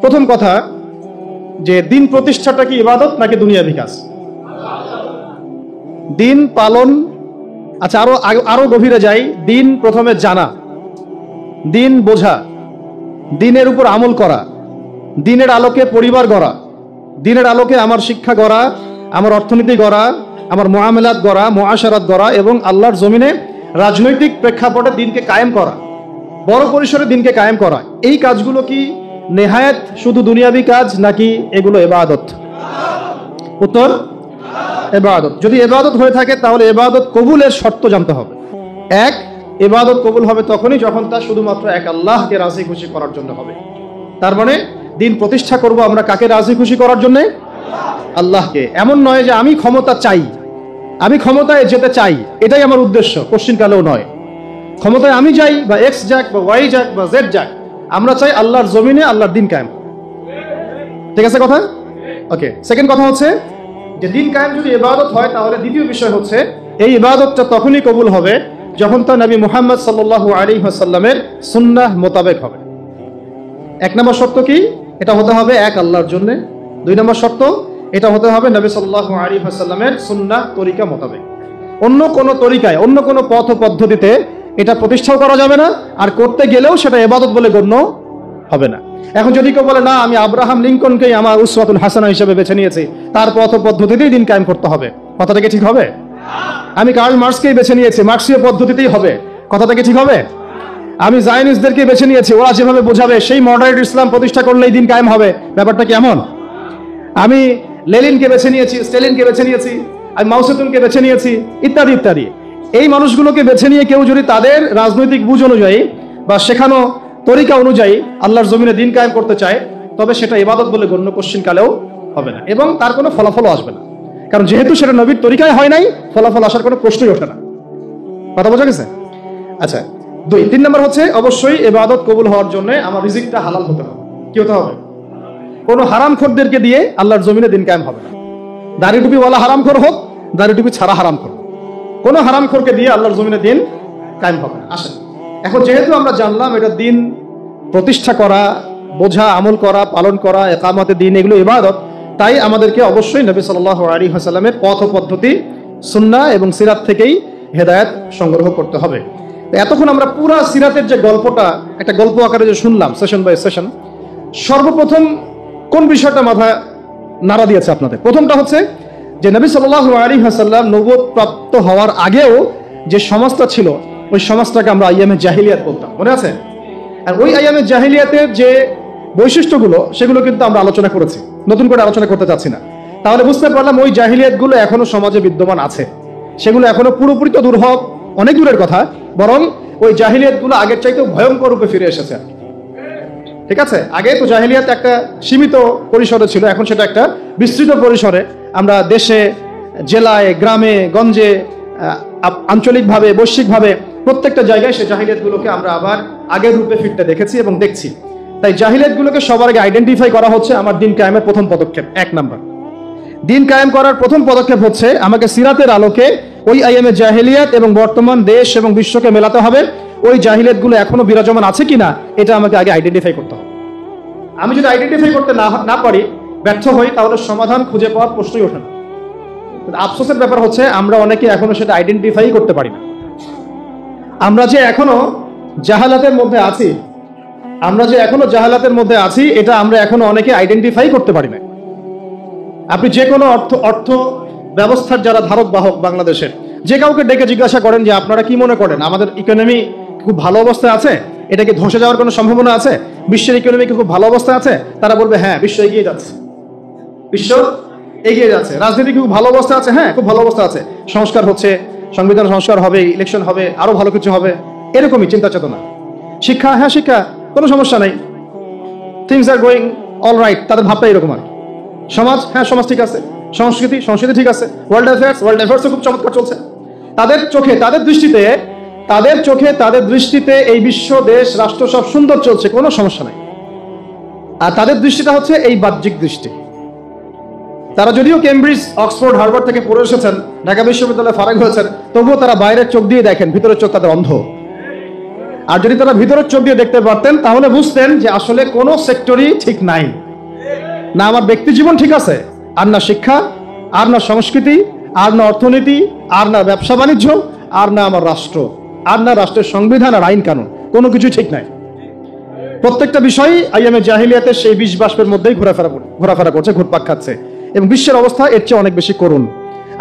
প্রথম কথা যে দিন প্রতিষ্ঠাটা কি ইবাদত নাকি দুনিয়াবি কাজ? দিন পালন, আচ্ছা আরো গভীরে যাই। দিন প্রথমে জানা, দিন বোঝা, দিনের উপর আমল করা, দিনের আলোকে পরিবার গড়া, দিনের আলোকে আমার শিক্ষা গড়া, আমার অর্থনীতি গড়া, আমার মুআমালাত গড়া, মুআশারাত গড়া এবং আল্লাহর জমিনে রাজনৈতিক প্রেক্ষাপটে দিনকে কায়েম করা, বড় পরিসরে দিনকে কায়েম করা, এই কাজগুলো কি নেহায়েত শুধু দুনিয়াবি কাজ নাকি এগুলো ইবাদত? উত্তর ইবাদত। যদি ইবাদত হয়ে থাকে তাহলে ইবাদত কবুলের শর্ত জানতে হবে। এক, ইবাদত কবুল হবে তখনই যখন তা শুধুমাত্র এক আল্লাহকে রাজি খুশি করার জন্য হবে। তার মানে দিন প্রতিষ্ঠা করব আমরা কাকে রাজি খুশি করার জন্য? আল্লাহকে। এমন নয় যে আমি ক্ষমতা চাই, আমি ক্ষমতায় যেতে চাই, এটাই আমার উদ্দেশ্য, কোশ্চিনকালেও নয়। ক্ষমতায় আমি যাই বা এক্স যাক বা ওয়াই যাক বা জেড যাক, আমরা চাই আল্লাহর জমিনে আল্লাহর দিন কায়েম। ঠিক আছে কথা? ওকে। সেকেন্ড কথা হচ্ছে যে দিন কায়েম যদি ইবাদত হয় তাহলে দ্বিতীয় বিষয় হচ্ছে এই ইবাদতটা তখনই কবুল হবে যখন তা নবী মুহাম্মদ সাল্লাল্লাহু আলাইহি ওয়াসাল্লামের সুন্নাহ মোতাবেক হবে। এক নম্বর শর্ত কি? এটা হতে হবে এক আল্লাহর জন্য। দুই নম্বর শর্ত, এটা হতে হবে নবী সাল্লাল্লাহু আলাইহি ওয়াসাল্লামের সুন্নাহ তরিকা মোতাবেক। অন্য কোনো তরিকায়, অন্য কোনো পথ ও পদ্ধতিতে এটা প্রতিষ্ঠাও করা যাবে না, আর করতে গেলেও সেটা ইবাদত বলে গণ্য হবে না। এখন যদি কেউ বলে না আমি আব্রাহাম লিঙ্কনকেই আমার উসওয়াতুল হাসানা হিসেবে বেছে নিয়েছি, তার পথ ও পদ্ধতিতেই দিন কায়েম করতে হবে, কথাটা কি ঠিক হবে? আমি কার্ল মার্কসকেই বেছে নিয়েছি, মার্কসীয় পদ্ধতিতেই হবে, কথাটা কি ঠিক হবে? আমি জায়নিস্টদেরকে বেছে নিয়েছি, ওরা যেভাবে বোঝাবে সেই মডারেট ইসলাম প্রতিষ্ঠা করলেই দিন কায়েম হবে, ব্যাপারটা কি এমন? আমি লেনিনকে বেছে নিয়েছি, স্টেলিনকে বেছে নিয়েছি, আমি মাও সেতুংকে বেছে নিয়েছি, ইত্যাদি ইত্যাদি। এই মানুষগুলোকে বেছে নিয়ে কেউ যদি তাদের রাজনৈতিক বুঝ অনুযায়ী বা শেখানো তরিকা অনুযায়ী আল্লাহর জমিনে দিন কায়েম করতে চায়, তবে সেটা ইবাদত বলে গণ্য কোশ্চিনকালেও হবে না এবং তার কোনো ফলাফলও আসবে না। কারণ যেহেতু সেটা নবীর তরিকায় হয় নাই, ফলাফল আসার কোনো প্রশ্নই ওঠে না। কথা বোঝা গেছে? আচ্ছা, তিন নম্বর হচ্ছে অবশ্যই ইবাদত কবুল হওয়ার জন্য আমার রিজিকটা হালাল হতে হবে। কি হতে হবে? কোনো হারামখোরদেরকে দিয়ে আল্লাহর জমিনে দিন কায়েম হবে না। দাড়ি টুপিওয়ালা হারামখোর হোক, দাড়ি টুপি ছাড়া হারামখোর, কোনো হারামখোরকে দিয়ে আল্লাহর জমিনে দিন কায়েম হবে না। আসেন, এখন যেহেতু আমরা জানলাম এটা দিন প্রতিষ্ঠা করা, বোঝা, আমল করা, পালন করা, ইকামতে দিন, এগুলো ইবাদত, তাই আমাদেরকে অবশ্যই নবী সাল্লাল্লাহু আলাইহি ওয়াসাল্লামের পথ ও পদ্ধতি, সুন্নাহ এবং সিরাত থেকেই হেদায়েত সংগ্রহ করতে হবে। এতক্ষণ আমরা পুরা সিরাতের যে গল্পটা একটা গল্প আকারে যে শুনলাম, সেশন বাই সেশন, সর্বপ্রথম কোন বিষয়টা মাথা নাড়া দিয়েছে আপনাদের? প্রথমটা হচ্ছে যে নবী সাল্লাল্লাহু আলাইহি ওয়াসাল্লাম নবুয়ত প্রাপ্ত হওয়ার আগেও যে সমাজটা ছিল, ওই সমাজটাকে আমরা আইয়ামে জাহিলিয়াত বলতাম, মনে আছে? আর ওই আইয়ামে জাহিলিয়াতের যে বৈশিষ্ট্যগুলো, সেগুলো কিন্তু আমরা আলোচনা করেছি, নতুন করে আলোচনা করতে চাচ্ছি না। তাহলে বুঝতে পারলাম ওই জাহিলিয়াতগুলো এখনো সমাজে বিদ্যমান আছে, সেগুলো এখনো পুরোপুরি তো দূর হওয়া অনেক দূরের কথা, বরং ওই জাহিলিয়াতগুলো আগের চাইতেও ভয়ঙ্কর রূপে ফিরে এসেছে। ঠিক আছে? আগে তো জাহিলিয়াত একটা সীমিত পরিসরে ছিল, এখন সেটা একটা বিস্তৃত পরিসরে আমরা দেশে, জেলায়, গ্রামে, গঞ্জে, আঞ্চলিকভাবে, বৈশ্বিকভাবে প্রত্যেকটা জায়গায় সেই জাহিলিয়াতগুলোকে আমরা আবার আগের রূপে ফিরতে দেখেছি এবং দেখছি। তাই জাহিলিয়াতগুলোকে সবার আগে আইডেন্টিফাই করা হচ্ছে আমার দিন কায়েমের প্রথম পদক্ষেপ। এক নাম্বার, দিন কায়েম করার প্রথম পদক্ষেপ হচ্ছে আমাকে সিরাতের আলোকে ওই আইয়ামে জাহিলিয়াত এবং বর্তমান দেশ এবং বিশ্বকে মেলাতে হবে। ওই জাহিলিয়াতগুলো এখনো বিরাজমান আছে কিনা এটা আমাকে আগে আইডেন্টিফাই করতে হবে। আমি যদি আইডেন্টিফাই করতে না পারি, ব্যর্থ হই, তাহলে সমাধান খুঁজে পাওয়ার প্রশ্নই ওঠে না। আফসোসের ব্যাপার হচ্ছে আমরা অনেকে এখনো সেটা আইডেন্টিফাই করতে পারি না। আমরা যে এখনো জাহালাতের মধ্যে আছি, এটা আমরা এখনো অনেকে আইডেন্টিফাই করতে পারি না। আপনি যে কোনো অর্থ ব্যবস্থার যারা ধারক বাহক বাংলাদেশের, যে কাউকে ডেকে জিজ্ঞাসা করেন যে আপনারা কি মনে করেন আমাদের ইকোনমি খুব ভালো অবস্থায় আছে, এটা কি ধসে যাওয়ার কোনো সম্ভাবনা আছে, বিশ্বের ইকোনমি কি খুব ভালো অবস্থায় আছে, তারা বলবে হ্যাঁ, বিশ্ব এগিয়ে যাচ্ছে, বিশ্ব এগিয়ে যাচ্ছে। রাজনীতি খুব ভালো অবস্থা আছে, হ্যাঁ খুব ভালো অবস্থা আছে, সংস্কার হচ্ছে, সংবিধান সংস্কার হবে, ইলেকশন হবে, আরো ভালো কিছু হবে, এরকমই চিন্তা চেতনা। শিক্ষা, হ্যাঁ শিক্ষা কোনো সমস্যা নেই, things are going all right, তাদের ভাবটা এরকম আর। সমাজ, হ্যাঁ সমাজ ঠিক আছে, সংস্কৃতি ঠিক আছে, ওয়ার্ল্ড অ্যাফেয়ার্স খুব চমৎকার চলছে। তাদের চোখে, তাদের দৃষ্টিতে এই বিশ্ব, দেশ, রাষ্ট্র সব সুন্দর চলছে, কোনো সমস্যা নাই। আর তাদের দৃষ্টিটা হচ্ছে এই বাহ্যিক দৃষ্টি। তারা যদিও কেমব্রিজ, অক্সফোর্ড, হার্ভার্ড থেকে পড়ে এসেছেন, ঢাকা বিশ্ববিদ্যালয়ে ফারাক হয়েছেন, তবুও তারা বাইরের চোখ দিয়ে দেখেন, ভিতরের চোখ তাদের অন্ধ। আর যদি তারা ভিতরের চোখ দিয়ে দেখতে পারতেন তাহলে বুঝতেন যে আসলে কোনো সেক্টরই ঠিক নাই, না আমার ব্যক্তি জীবন ঠিক আছে, আর না শিক্ষা, আর না সংস্কৃতি, আর না অর্থনীতি, আর না ব্যবসা বাণিজ্য, আর না আমার রাষ্ট্র, আর না রাষ্ট্রের সংবিধান আর আইন কানুন, কোনো কিছুই ঠিক নাই। প্রত্যেকটা বিষয় আইয়ামে জাহিলিয়াতের সেই বিষ বাষ্পের মধ্যেই ঘোরাফেরা করছে, ঘুরপাক খাচ্ছে। এবং বিশ্বের অবস্থা এর চেয়ে অনেক বেশি করুণ।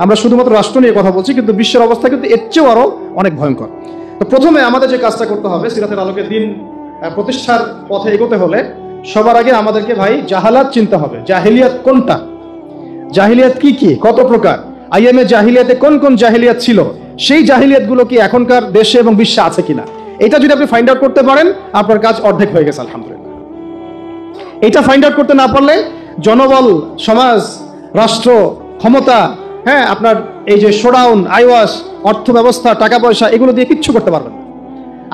আমরা শুধুমাত্র রাষ্ট্র নিয়ে কথা বলছি, কিন্তু বিশ্বের অবস্থা কিন্তু এর চেয়েও আরো অনেক ভয়ঙ্কর। তো প্রথমে আমাদের যে কাজটা করতে হবে সিরাতের আলোকে দিন প্রতিষ্ঠার পথে এগোতে হলে সবার আগে আমাদেরকে ভাই জাহালাত চিনতে হবে। জাহিলিয়াত কোনটা, জাহিলিয়াত কি কি, কত প্রকার, আইয়ামে জাহিলিয়াতে কোন কোন জাহিলিয়াত ছিল, সেই জাহিলিয়াতগুলো কি এখনকার দেশে এবং বিশ্বে আছে কিনা, এটা যদি আপনি ফাইন্ড আউট করতে পারেন আপনার কাজ অর্ধেক হয়ে গেছে আলহামদুলিল্লাহ। এটা ফাইন্ড আউট করতে না পারলে জনবল, সমাজ, রাষ্ট্র, ক্ষমতা, হ্যাঁ আপনার এই যে শোডাউন, আইওয়াস, অর্থ ব্যবস্থা, টাকা পয়সা, এগুলো দিয়ে কিচ্ছু করতে পারবেন না।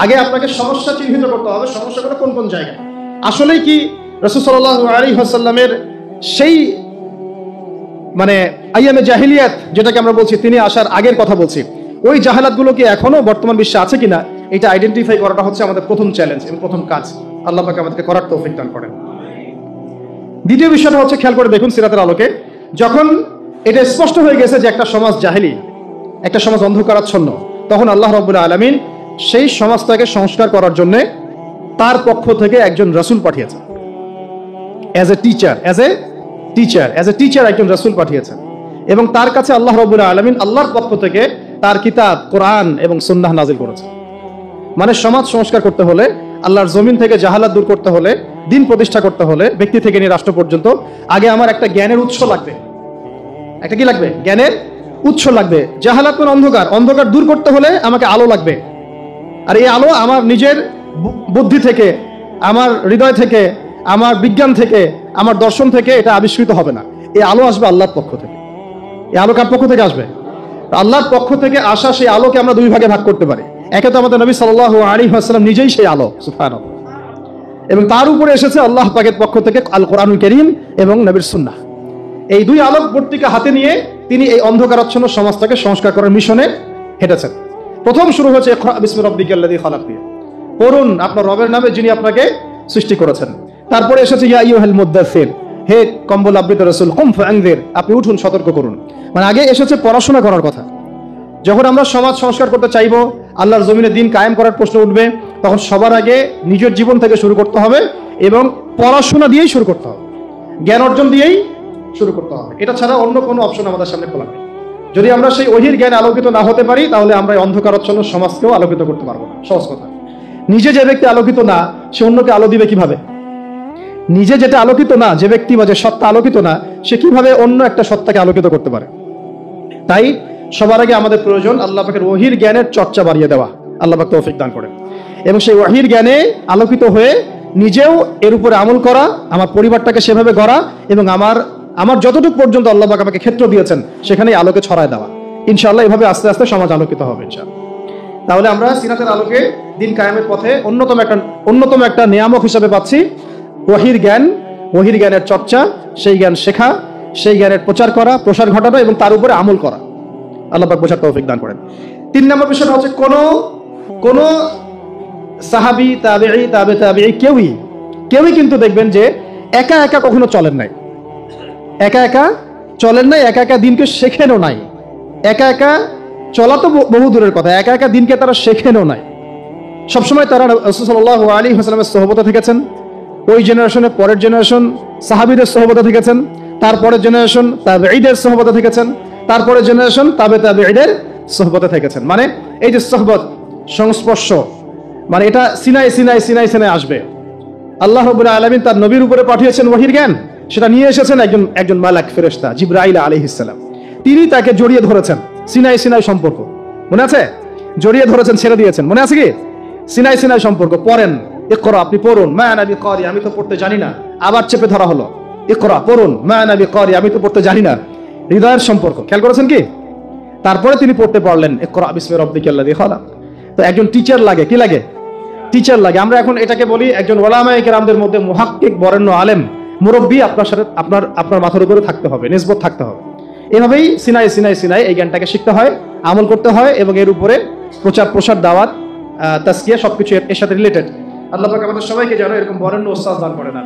আগে আপনাকে সমস্যা চিহ্নিত করতে হবে, সমস্যাগুলো কোন কোন জায়গায়। আসলেই কি রাসূল সাল্লাল্লাহু আলাইহি ওয়াসাল্লামের সেই মানে আইয়ামে জাহিলিয়াত যেটাকে আমরা বলছি তিনি আসার আগের কথা বলছি, ওই জাহালাতগুলো কি এখনো বর্তমান বিশ্বে আছে কিনা, এটা আইডেন্টিফাই করাটা হচ্ছে আমাদের প্রথম চ্যালেঞ্জ এবং প্রথম কাজ। আল্লাহ পাক আমাদেরকে করার তৌফিক দান করেন। দ্বিতীয় বিষয়টা হচ্ছে খেয়াল করে দেখুন সিরাতের আলোকে, যখন এটা স্পষ্ট হয়ে গেছে যে একটা সমাজ জাহেলি, একটা সমাজ অন্ধকারাচ্ছন্ন, তখন আল্লাহ রাব্বুল আলামিন সেই সমাজটাকে সংস্কার করার জন্য তার পক্ষ থেকে একজন রাসূল পাঠিয়েছেন। অ্যাজ এ টিচার একজন রাসূল পাঠিয়েছেন এবং তার কাছে আল্লাহ রাব্বুল আলামিন আল্লাহর পক্ষ থেকে তার কিতাব কোরআন এবং সুন্নাহ নাজিল করেছেন। মানে সমাজ সংস্কার করতে হলে, আল্লাহর জমিন থেকে জাহালাত দূর করতে হলে, দিন প্রতিষ্ঠা করতে হলে, ব্যক্তি থেকে নিয়ে রাষ্ট্র পর্যন্ত আগে আমার একটা জ্ঞানের উৎস লাগবে। একটা কি লাগবে? জ্ঞানের উৎস লাগবে। জাহালাত মানে অন্ধকার দূর করতে হলে আমাকে আলো লাগবে। আর এই আলো আমার নিজের বুদ্ধি থেকে, আমার হৃদয় থেকে, আমার বিজ্ঞান থেকে, আমার দর্শন থেকে এটা আবিষ্কৃত হবে না। এই আলো আসবে আল্লাহর পক্ষ থেকে। এই আলো কার পক্ষ থেকে আসবে? আল্লাহর পক্ষ থেকে আসা সেই আলোকে আমরা দুই ভাগে ভাগ করতে পারি। একে তো আমাদের নবী সাল্লাল্লাহু আলাইহি ওয়াসাল্লাম নিজেই সেই আলো, সুবহানাল্লাহ, এবং তার উপরে এসেছে আল্লাহ পাকের পক্ষ থেকে আল কোরআনুল কারীম এবং নবীর সুন্নাহ। এই দুই আলোক বর্তিকা হাতে নিয়ে তিনি এই অন্ধকারাচ্ছন্ন সমাজটাকে সংস্কার করার মিশনে হেঁটেছেন। প্রথম শুরু হয়েছে ইকরা বিসমি রাব্বিকাল্লাযী খালাক দিয়ে, পড়ুন আপনার রবের নামে যিনি আপনাকে সৃষ্টি করেছেন। তারপরে এসেছে ইয়া আইয়ুহাল মুদ্দাসসির, হে কম্বল আবৃত রাসূল, কুম ফাআনযির, আপনি উঠুন সতর্ক করুন। মানে আগে এসেছে পড়াশোনা করার কথা। যখন আমরা সমাজ সংস্কার করতে চাইবো, আল্লাহর জমিনে দিন কায়েম করার প্রশ্ন উঠবে, তখন সবার আগে নিজের জীবন থেকে শুরু করতে হবে এবং পড়াশোনা দিয়েই শুরু করতে হবে, জ্ঞান অর্জন দিয়েই শুরু করতে হবে। এটা ছাড়া অন্য কোনো অপশন আমাদের সামনে খোলা নেই। যদি আমরা সেই ওহীর জ্ঞানে আলোকিত না হতে পারি, তাহলে আমরা এই অন্ধকারাচ্ছন্ন সমাজকেও আলোকিত করতে পারবো না। সহজ কথা। নিজে যে ব্যক্তি আলোকিত না, সে অন্যকে আলো দিবে কিভাবে? নিজে যেটা আলোকিত না, যে ব্যক্তি বা যে সত্তা আলোকিত না, সে কিভাবে অন্য একটা সত্তাকে আলোকিত করতে পারে? তাই সবার আগে আমাদের প্রয়োজন আল্লাহ পাকের ওহীর জ্ঞানের চর্চা বাড়িয়ে দেওয়া। আল্লাহ পাক তৌফিক দান করেন। এবং সেই ওহীর জ্ঞানে আলোকিত হয়ে নিজেও এর উপরে আমল করা, আমার পরিবারটাকে সেভাবে গড়া এবং আমার যতটুকু পর্যন্ত আল্লাহ পাক আমাকে ক্ষেত্র দিয়েছেন সেখানেই আলোকে ছড়ায় দেওয়া। ইনশাআল্লাহ এভাবে আস্তে আস্তে সমাজ আলোকিত হবে ইনশাআল্লাহ। তাহলে আমরা সিরাতের আলোকে দিন কায়েমের পথে অন্যতম একটা নিয়ামক হিসেবে পাচ্ছি ওহীর জ্ঞান, ওহীর জ্ঞানের চর্চা, সেই জ্ঞান শেখা, সেই জ্ঞানের প্রচার করা, প্রসার ঘটানো এবং তার উপরে আমল করা। আল্লাহ পাক বোঝার তৌফিক দান করেন। 3 নম্বর বিষয়টা হচ্ছে কোন সাহাবী, তাবেঈ, তাবেঈ কেউই কিন্তু দেখবেন যে একা একা কখনো চলেন নাই, একা একা দিনকে শেখেনও নাই। একা একা চলা তো বহু দূরের কথা, একা একা দিনকে তারা শেখেনও নাই। সবসময় তারা রাসূল সাল্লাল্লাহু আলাইহি ওয়াসাল্লামের সোহবতে থেকেছেন। ওই জেনারেশনের পরের জেনারেশন সাহাবীদের সোহবতে থেকেছেন, তারপরের জেনারেশন তাবেঈদের সোহবতে থেকেছেন, তারপরে জেনারেশন তাবেঈদের সোহবতে থেকেছেন। মানে এই যে সোহবত, সংস্পর্শ, মানে এটা সিনাই আসবে। আল্লাহ রাব্বুল আলামিন তার নবীর উপরে পাঠিয়েছেন ওহীর জ্ঞান, সেটা নিয়ে এসেছেন একজন মালাক ফেরেশতা জিবরাইল আলাইহিস সালাম। তিনি তাকে জড়িয়ে ধরেছেন, সিনাই সম্পর্ক মনে আছে? জড়িয়ে ধরেছেন, ছেড়ে দিয়েছেন, মনে আছে কি? সিনাই সম্পর্ক। পড়েন, ইকরা, আপনি পড়ুন, মা আনা বিকারি, আমি তো পড়তে জানি না। আবার চেপে ধরা হলো, ইকরা, পড়ুন, মা আনা বিকারি, আমি তো পড়তে জানি না। হৃদয়ের সম্পর্ক খেয়াল করেছেন কি? তারপরে তিনি পড়তে পারলেন ইকরা বিসমি রাব্বিকাল্লাযী খালাক। তো একজন টিচার লাগে, কি লাগে? টিচার লাগে। আমরা এখন এটাকে বলি একজন উলামায়ে কেরামদের মধ্যে মুহাক্কিক, বরেণ্য আলেম, মুরব্বী আপনার সাথে আপনার মাথার উপরে থাকতে হবে, নিসবত থাকতে হবে। এভাবেই সিনাই এই জ্ঞানটাকে শিখতে হয়, আমল করতে হয় এবং এর উপরে প্রচার, দাওয়াত তাসকিয়া সবকিছু এর সাথে রিলেটেড। আল্লাহ পাক আমাদের সবাইকে যেন এরকম বরেণ্য ওস্তাদ দান করে না।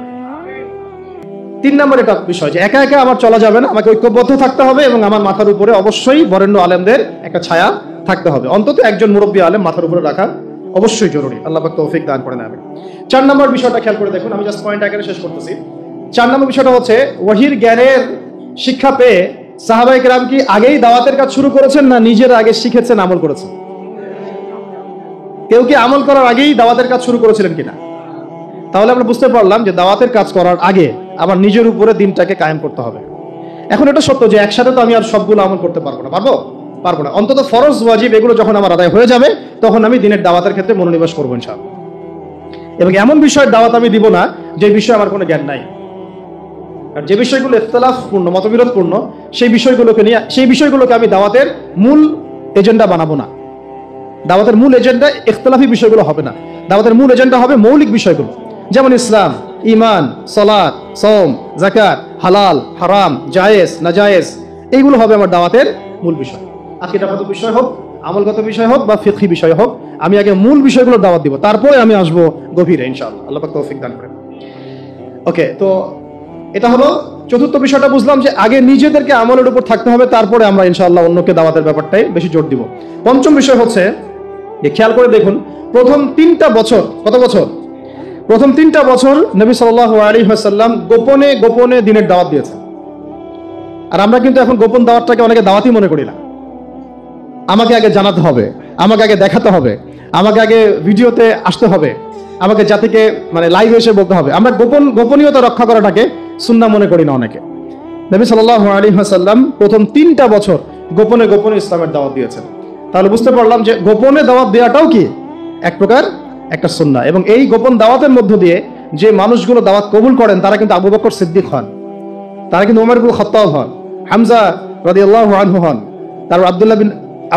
3 নম্বর এটা বিষয় যে একা একা আমার চলা যাবে না, আমাকে ঐক্যবদ্ধ থাকতে হবে এবং আমার মাথার উপরে অবশ্যই বরেণ্য আলেমদের একটা ছায়া থাকতে হবে, অন্তত একজন মুরব্বী আলেম মাথার উপরে রাখা অবশ্যই জরুরি। আল্লাহ পাক তৌফিক দান করে নেবেন। 4 নম্বর বিষয়টা খেয়াল করে দেখুন, আমি জাস্ট পয়েন্ট আকারে শেষ করতেছি। 4 নম্বর বিষয়টা হচ্ছে ওয়াহির জ্ঞানের শিক্ষা পেয়ে সাহাবায়ে কেরাম কি আগেই দাওয়াতের কাজ শুরু করেছেন না নিজের আগে শিখেছেন, আমল করেছেন? কেউ কি আমল করার আগেই দাওয়াতের কাজ শুরু করেছিলেন কিনা? তাহলে আমরা বুঝতে পারলাম যে দাওয়াতের কাজ করার আগে আবার নিজের উপরে দিনটাকে কায়েম করতে হবে। এখন এটা সত্য যে একসাথে তো আমি আর সবগুলো আমল করতে পারবো না, পারবো না। অন্তত ফরজ ওয়াজিব এগুলো যখন আমার আদায় হয়ে যাবে তখন আমি দিনের দাওয়াতের ক্ষেত্রে মনোনিবেশ করবো ইনশাআল্লাহ। এবং এমন বিষয়ের দাওয়াত আমি দিব না যে বিষয়ে আমার কোনো জ্ঞান নাই। আর যে বিষয়গুলো ইখতিলাফপূর্ণ, মতবিরোধপূর্ণ, সেই বিষয়গুলোকে আমি দাওয়াতের মূল এজেন্ডা বানাবো না। দাওয়াতের মূল এজেন্ডা ইখতিলাফি বিষয়গুলো হবে না। দাওয়াতের মূল এজেন্ডা হবে মৌলিক বিষয়গুলো, যেমন ইসলাম, ঈমান, সালাত, সাওম, যাকাত, হালাল, হারাম, জায়েজ, নাজায়েজ, এইগুলো হবে আমার দাওয়াতের মূল বিষয়। আকীদাগত বিষয় হোক, আমলগত বিষয় হোক বা ফিকহি বিষয় হোক, আমি আগে মূল বিষয়গুলো দাওয়াত দিব, তারপরে আমি আসবো গভীরে ইনশাআল্লাহ। আল্লাহ পাক তৌফিক দান করেন। ওকে, তো এটা হলো চতুর্থ বিষয়টা। বুঝলাম যে আগে নিজেদেরকে আমলের উপর থাকতে হবে, তারপরে আমরা ইনশাআল্লাহ অন্যকে দাওয়াতের ব্যাপারটাই বেশি জোর দিব। পঞ্চম বিষয় হচ্ছে যে খেয়াল করে দেখুন, প্রথম 3টা বছর, কত বছর? প্রথম 3টা বছর নবী সাল্লাল্লাহু আলাইহি ওয়াসাল্লাম গোপনে গোপনে দিনের দাওয়াত দিয়েছেন। আর আমরা কিন্তু এখন গোপন দাওয়াতটাকে অনেকে দাওয়াতই মনে করি না। আমাকে আগে জানাতে হবে, আমাকে আগে দেখাতে হবে, আমাকে আগে ভিডিওতে আসতে হবে, আমাকে জাতিকে মানে লাইভ এসে বলতে হবে। আমরা গোপনীয়তা রক্ষা করাটাকে সুন্নাহ মনে করি না অনেকে। নবী সাল্লাল্লাহু আলাইহি ওয়াসাল্লাম প্রথম 3টা বছর গোপনে গোপনে ইসলামের দাওয়াত দিয়েছেন। তাহলে বুঝতে পারলাম যে গোপনে দাওয়াত দেওয়াটাও কি এক প্রকার একটা সুন্নাহ। এবং এই গোপন দাওয়াতের মধ্য দিয়ে যে মানুষগুলো দাওয়াত কবুল করেন তারা কিন্তু আবু বকর সিদ্দিক হন, তারা কিন্তু ওমর ইবনে খাত্তাব হন, হামজা রাদিয়াল্লাহু আনহু হন, তারপর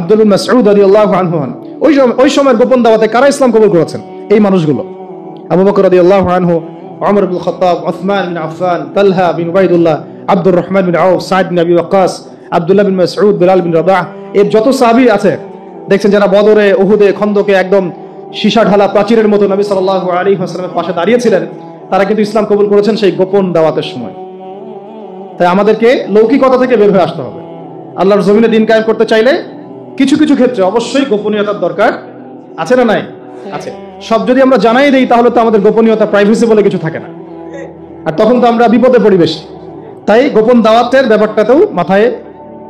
আব্দুল বিন মাসউদ রাদিয়াল্লাহু আনহু হন। ওই সময়ের গোপন দাওয়াতে কারা ইসলাম কবুল করেছেন? এই মানুষগুলো। আবু বকর রাদিয়াল্লাহু আনহু, ওমর ইবনে খাত্তাব, উসমান বিন আফফান, তালহা বিন উবাইদুল্লাহ, আব্দুর রহমান বিন আউফ, সাঈদ বিন আবি ওয়াক্কাস, আব্দুল্লাহ বিন মাসউদ, বিলাল বিন রাবাহ, এর যত সাহাবী আছে দেখছেন যারা বদরে, উহুদে, খন্দকে একদম সীসা ঢালা প্রাচীরের মতো নবী সাল্লাল্লাহু আলাইহি ওয়াসাল্লামের পাশে দাঁড়িয়েছিলেন, তারা কিন্তু ইসলাম কবুল করেছেন সেই গোপন দাওয়াতের সময়। তাই আমাদেরকে লৌকিকতা থেকে বের হয়ে আসতে হবে। আল্লাহর জমিনে দিন কায়েম করতে চাইলে কিছু কিছু ক্ষেত্রে অবশ্যই গোপনীয়তার দরকার আছে না নাই? আছে। সব যদি আমরা জানাই দেই তাহলে তো আমাদের গোপনীয়তা, প্রাইভেসি বলে কিছু থাকে না, আর তখন তো আমরা বিপদে পড়ি বেশি। তাই গোপন দাওয়াতের ব্যাপারটাতেও মাথায়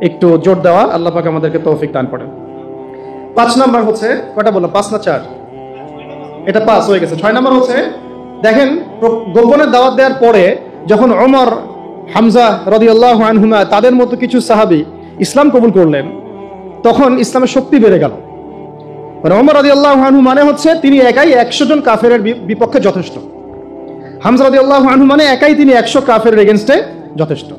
একটু জোর দেওয়া আল্লাহ পাক আমাদেরকে তৌফিক দান করেন। 5 নাম্বার হচ্ছে, কয়টা বললাম? 5 না 4? এটা 5 হয়ে গেছে। 6 নাম্বার হচ্ছে দেখেন, গোপনে দাওয়াত দেওয়ার পরে যখন ওমর, হামজা রাদিয়াল্লাহু আনহুমা তাদের মতো কিছু সাহাবী ইসলাম কবুল করলেন, তখন ইসলামের শক্তি বেড়ে গেল। মানে ওমর রাদিয়াল্লাহু আনহু মানে হচ্ছে তিনি একাই 100 জন কাফেরের বিপক্ষে যথেষ্ট। হামজা রাদিয়াল্লাহু আনহু মানে একাই তিনি 100 কাফেরের এগেইনস্টে যথেষ্ট।